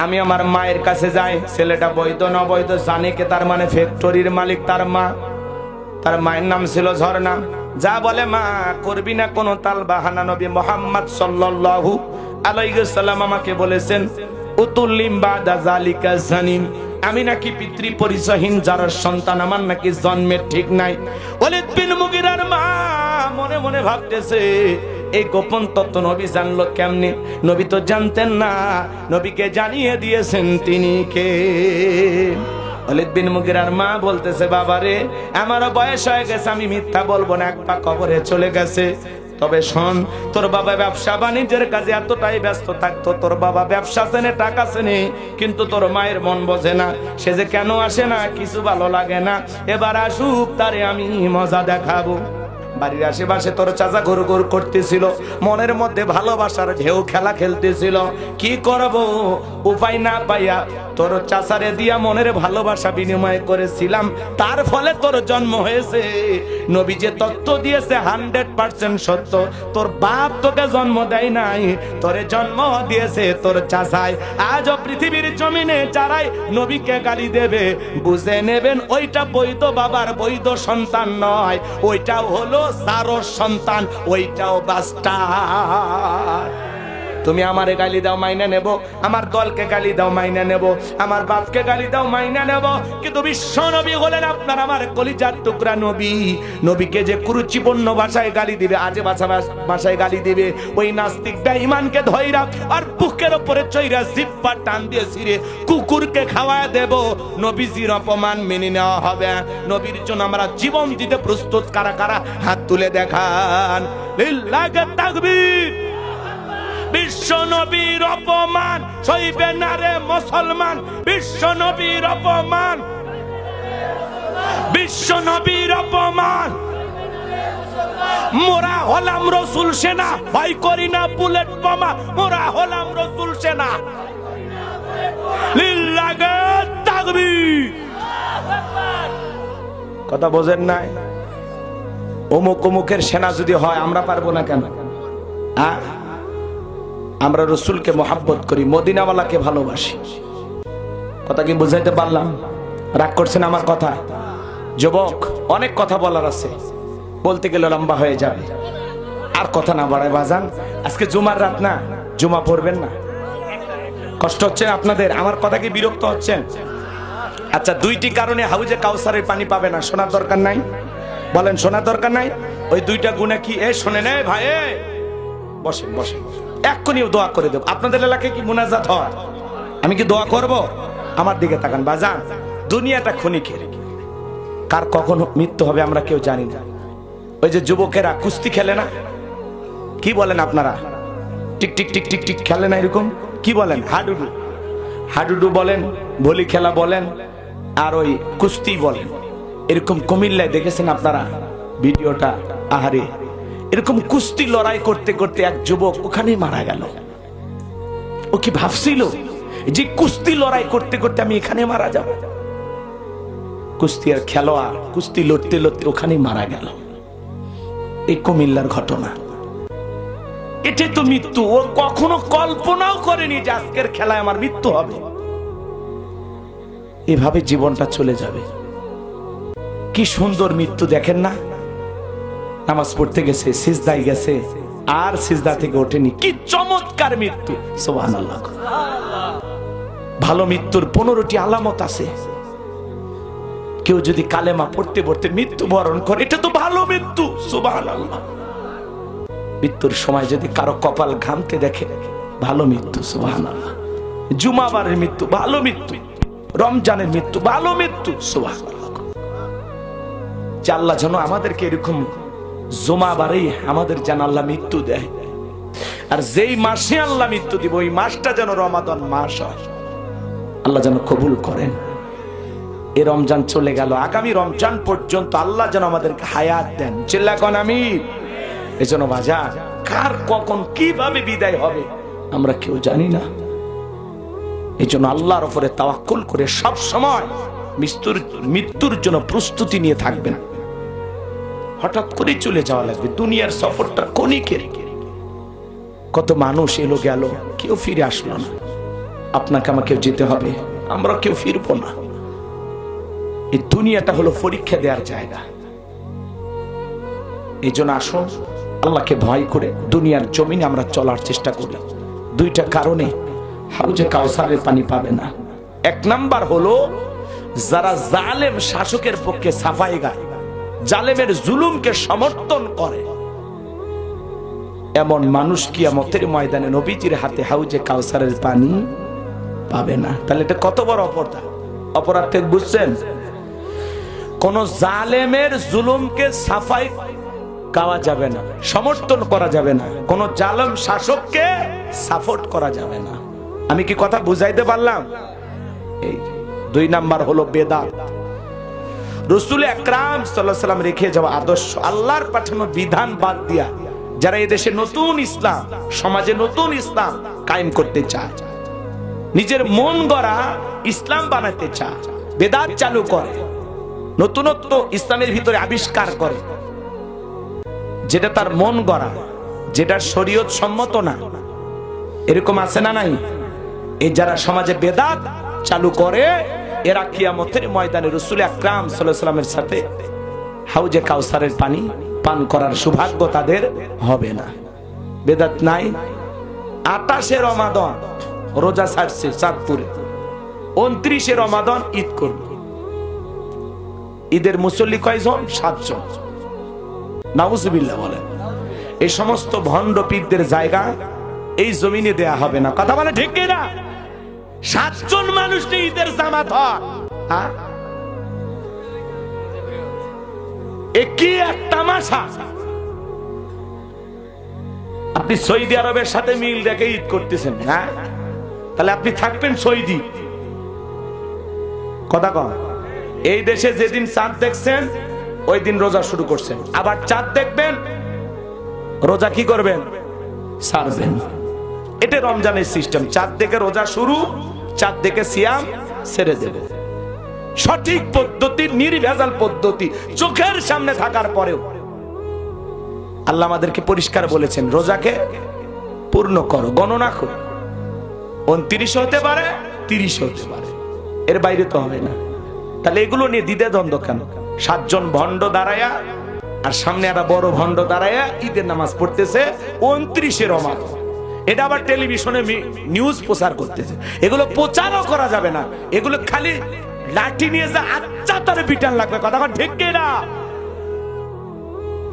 আমি আমার মায়ের কাছে যাই। ছেলেটা বৈধ না বৈধ জানে কে? তার মানে ফ্যাক্টরির মালিক তার মা, তার মায়ের নাম ছিল ঝর্ণা। যা বলে মা, করবি না কোনো তাল বাহানা। নবী মুহাম্মদ সাল্লাল্লাহু আলাইহি ওয়াসাল্লাম আমাকে বলেছেন উতুল্লিম বাদা যালিকা জানিম, আমি নাকি পিতৃ পরিচয়হীন জারর সন্তান, আমার নাকি জন্মের ঠিক নাই। ওলীদ বিন মুগীরার মা মনে মনে ভাবতেছে এই গোপন তত্ত্ব নবী জানলো কেমনে? নবী তো জানতেন না, নবীকে জানিয়ে দিয়েছেন তিনি কে। ওলীদ বিন মুগীরার মা বলতেছে বাবারে, আমারও বয়স হয়ে গেছে, আমি মিথ্যা বলবো না, এক পা কবরে চলে গেছে। তবে শোন, তোর বাবা ব্যবসা বাণিজ্যের কাজে এতটাই ব্যস্ত থাকতো, তোর বাবা ব্যবসা চেনে, টাকা চেনে, কিন্তু তোর মায়ের মন বোঝে না। সে যে কেন আসে না, কিছু ভালো লাগে না, এবার আসুক, তারে আমি মজা দেখাবো। বাড়ির আশেপাশে তোর চাচা ঘুর ঘুর করতেছিল, মনের মধ্যে ভালোবাসার ঢেউ খেলা খেলতেছিল। কি করব উপায় না পাইয়া তোর চাচারে দিয়া মনের ভালোবাসা বিনিময় করেছিলাম, তার ফলে তোর জন্ম হয়েছে। নবী যে তত্ত্ব দিয়েছে 100% সত্য। তোর বাপ তোকে জন্ম দেয় নাই, তোরে জন্ম দিয়েছে তোর চাচাই। আজও পৃথিবীর জমিনে যারাই নবীকে গালি দেবে, বুঝে নেবেন ওইটা বৈধ বাবার বৈধ সন্তান নয়, ওইটাও হলো জারর সন্তান, ওইটাও বাস্টার। তুমি আমারে গালি দাও মাইনা নেব, আমার দলকে গালি দাও মাইনা নেব, আমার বাপকে গালি দাও মাইনা নেব, কিন্তু বিশ্ব নবী হলেন আপনার আমার কলিজার টুকরা নবী। নবীকে যে কুরুচিপূর্ণ ভাষায় গালি দিবে, আজে ভাষায় গালি দিবে, ওই নাস্তিক বেঈমানকে ধইরা আর বুকের উপরে চইরা জিহ্বা টান দিয়ে ছিঁড়ে কুকুরকে খাওয়ায় দেব। নবীজির অপমান মেনে নেওয়া হবে। নবীর জন্য আমরা জীবন দিতে প্রস্তুত, কারা কারা হাত তুলে দেখান। লিল্লাহি তাকবীর। বিশ্ব নবীর অপমান সইবে না রে মুসলমান, বিশ্ব নবীর অপমান, বিশ্ব নবীর অপমান। মোরা হলাম রসুল সেনা, ভয় করি না বুলেট বোমা, মোরা হলাম রসুল সেনা। লিল্লাহি তাকবীর। কথা বোঝেন নাই? অমুক অমুকের সেনা যদি হয়, আমরা পারবো না কেন? আমরা রসুলকে মহাব্বত করি, মদিনাওয়ালাকে ভালোবাসি। কথা কি বুঝাইতে পারলাম? রাগ করছেন আমার কথা? যুবক, অনেক কথা বলার আছে, বলতে গেলে লম্বা হয়ে যাবে। আর কথা না বাড়ায় বাজান, আজকে জুমার রাত না, জুমা পড়বেন না? কষ্ট হচ্ছে আপনাদের? আমার কথা কি বিরক্ত হচ্ছেন? আচ্ছা, দুইটি কারণে হাউজে কাউসারের পানি পাবে না, শোনার দরকার নাই? বলেন শোনার দরকার নাই? ওই দুইটা গুণা কি? শোনে নেই ভাই, বসেন বসেন, এক্ষুনি দোয়া করে দেব। আপনাদের এলাকায় কি মুনাজাত হয়? আমি কি দোয়া করব? আমার দিকে তাকান বাজান। দুনিয়াটা ক্ষণিকের, কার কখন মৃত্যু হবে আমরা কেউ জানি না। ওই যে যুবকেরা কুস্তি খেলে না, কি বলেন আপনারা? Tick tick tick tick tick খেলে না, এরকম কি বলেন? হাডুডু, হাডুডু বলেন, ভলি খেলা বলেন, আর ওই কুস্তি বলেন। এরকম কুমিল্লায় দেখেছেন আপনারা ভিডিওটা? আহারে, এরকম কুস্তি লড়াই করতে করতে এক যুবক ওখানেই মারা গেল। ও কি ভাবছিল যে কুস্তি লড়াই করতে করতে আমি এখানে মারা যাব? কুস্তি আর খেলোয়াড় কুস্তি লড়তে লড়তে ওখানেই মারা গেল। এই কুমিল্লার ঘটনা। এটা তো মৃত্যু। ও কখনো কল্পনাও করেনি যে আজকের খেলায় আমার মৃত্যু হবে। এভাবে জীবনটা চলে যাবে। কি সুন্দর মৃত্যু দেখেন না? নামাজ পড়তে গেছে, সিজদায় গেছে, আর সিজদা থেকে ওঠেনি। কি চমৎকার মৃত্যু! সুবহানাল্লাহ। ভালো মৃত্যুর 15টি আলামত আছে। কেউ যদি কালেমা পড়তে পড়তে মৃত্যু বরণ করে, এটা তো ভালো মৃত্যু। সুবহানাল্লাহ। মৃত্যুর সময় যদি কারো কপাল ঘামতে দেখে, ভালো মৃত্যু। সুবহানাল্লাহ। জুমাবারের মৃত্যু ভালো মৃত্যু। রমজানের মৃত্যু ভালো মৃত্যু, সুবহানাল্লাহ। যে আল্লাহ যেন আমাদেরকে এরকম জুমাবারেই আমাদের যেন আল্লাহ মৃত্যু দেয়, আর যেই মাসে আল্লাহ মৃত্যু দিব ওই মাসটা যেন রমাদান মাস হয়, আল্লাহ যেন কবুল করেন। এই রমজান চলে গেল, আগামী রমজান পর্যন্ত আল্লাহ যেন আমাদেরকে হায়াত দেন, চিল্লা কোন আমিন। এজন্য বাজার কার কখন কিভাবে বিদায় হবে আমরা কেউ জানি না। এই জন্য আল্লাহর উপরে তাওয়াক্কুল করে সব সময় মৃত্যুর জন্য প্রস্তুতি নিয়ে থাকবেন। হঠাৎ করে চলে যাওয়া লাগবে, দুনিয়ার সফরটা ক্ষণিকের। কত মানুষ এলো গেল, কেউ ফিরে আসলো না। আপনাকে আমাকে যেতে হবে, আমরা কেউ ফিরবো না। এই দুনিয়াটা হলো পরীক্ষা দেওয়ার জায়গা। এই জন্য আসুন আল্লাহকে ভয় করে দুনিয়ার জমিনে আমরা চলার চেষ্টা করি। দুইটা কারণে হাউজে কাউসারের পানি পাবে না। এক নাম্বার হলো যারা জালেম শাসকের পক্ষে সাফাই গায়, জালেমের জুলুমকে সমর্থন করে, এমন মানুষ কিয়ামতের ময়দানে নবীজির হাতে হাউজে কাউসারের পানি পাবে না। তাহলে এটা কত বড় অপরাধ, অপরাধ থেকে বুঝছেন? কোন জালেমের জুলুমকে সাফাই গাওয়া যাবে না, সমর্থন করা যাবে না, কোন জালেম শাসককে সাপোর্ট করা যাবে না। আমি কি কথা বুঝাইতে পারলাম? এই দুই নাম্বার হলো বেদাত। রাসূল আকরাম সাল্লাল্লাহু আলাইহি ওয়াসাল্লাম রেখে যাওয়া আদর্শ, আল্লাহর পাঠানো বিধান বাদ দিয়া যারা এই দেশে নতুন ইসলাম, সমাজে নতুন ইসলাম কায়েম করতে চায়, নিজের মন গড়া ইসলাম বানাতে চায়, বেদাত চালু করে, নতুনত্ব ইসলামের ভিতরে আবিষ্কার করে, যেটা তার মন গড়া, যেটা শরীয়ত সম্মত না, এরকম আছে না নাই? এই যারা সমাজে বেদাত চালু করে এরা কিয়ামতের ময়দানে রাসূল আকরাম সাল্লাল্লাহু আলাইহি ওয়াসাল্লামের সাথে হাউজে কাউসারের পানি পান করার সৌভাগ্য তাদের হবে না। বেদাত নাই। 28 রমাদান রোজা ছাড়ছে চাঁদপুরে, 29 রমাদান ঈদ করবে। ঈদের মুসল্লি কয়জন? 7 জন। নাউজুবিল্লাহ বলেন। এই সমস্ত ভণ্ড পীরদের জায়গা এই জমিনে দেয়া হবে না। কথা বলে ঠিক না? 7 জন মানুষ নিয়ে ঈদের জামাত হয়। কি এক তামাশা! আপনি সৌদি আরবের সাথে মিল রেখে ঈদ করতেছেন, হ্যাঁ? তাহলে আপনি থাকবেন সৌদি। কথা কন। এই দেশে যেদিন চাঁদ দেখছেন ওই দিন রোজা শুরু করছেন, আবার চাঁদ দেখবেন রোজা কি করবেন? ছাড়বেন। এটা রমজানের সিস্টেম। চাঁদ দেখে রোজা শুরু, চাঁদ দেখে সিয়াম ছেড়ে দেবে। সঠিক পদ্ধতি, নির্ভেজাল পদ্ধতি, চোখের সামনে থাকার পরেও আল্লাহ আমাদেরকে পরিষ্কার বলেছেন রোজাকে পূর্ণ করো, গণনা করো। 29 হতে পারে, 30 হতে পারে, এর বাইরে তো হবে না। তাহলে এগুলো নিয়ে দ্বিধা দ্বন্দ্ব কেন? 7 জন ভণ্ড দাঁড়ায়া আর সামনে একটা বড় ভণ্ড দাঁড়ায়া ঈদের নামাজ পড়তেছে 29 রমাদান। এটা আবার টেলিভিশনে নিউজ প্রচার করতেছে। এগুলো প্রচারও করা যাবে না, এগুলো খালি লাঠি নিয়ে যা আচ্ছা তারে পিটান লাগবে। কথা ঠিক না?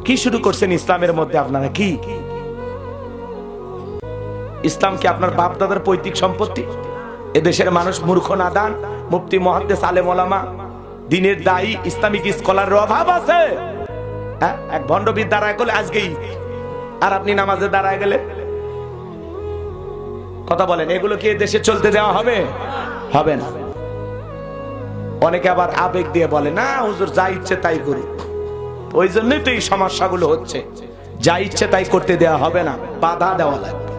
কি শুরু করছেন ইসলামের মধ্যে আপনারা? কি ইসলাম কি আপনার বাপ দাদার পৈতৃক সম্পত্তি? এদেশের মানুষ মূর্খ নাদান, মুফতি মুহাদ্দিস আলেম ওলামা, দিনের দায়ী, ইসলামিক স্কলারের অভাব আছে। হ্যাঁ, এক ভণ্ডবীর দাঁড়ায় গেলে আজকেই, আর আপনি নামাজে দাঁড়ায় গেলে। কথা বলেন, এগুলো কি দেশে চলতে দেওয়া হবে? হবে না। অনেকে আবার আবেগ দিয়ে বলে না হুজুর যা ইচ্ছে তাই করুক। ওই জন্যই তো এই সমস্যাগুলো হচ্ছে। যা ইচ্ছে তাই করতে দেওয়া হবে না, বাধা দেওয়া লাগবে,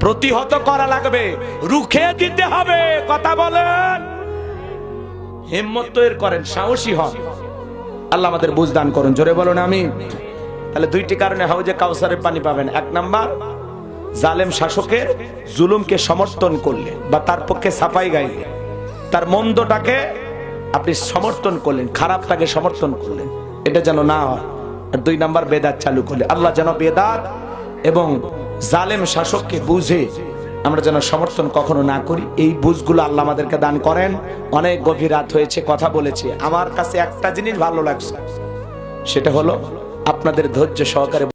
প্রতিহত করা লাগবে, রুখে দিতে হবে। কথা বলেন, হিম্মত তৈরি করেন, সাহসী হন। আল্লাহ আমাদের বুঝদান করুন, জোরে বলুন আমিন। তাহলে দুইটি কারণে হাউজে কাউসারের পানি পাবেন। এক নাম্বার, জালেম শাসকের জুলুমকে সমর্থন করলে বা তার পক্ষে সাফাই গাইলে, তার মন্দটাকে আপনি সমর্থন করলেন, খারাপটাকে সমর্থন করলেন, এটা যেন না হয়। আর 2 নাম্বার, বেদাত চালু করলে আল্লাহ যেন বেদাত এবং জালেম শাসককে বুঝে আমরা যেন সমর্থন কখনো না করি। এই বুঝগুলো আল্লাহ আমাদেরকে দান করেন। অনেক গভীর রাত হয়েছে, কথা বলেছি। আমার কাছে একটা জিনিস ভালো লাগছে, সেটা হলো আপনাদের ধৈর্য সহকারে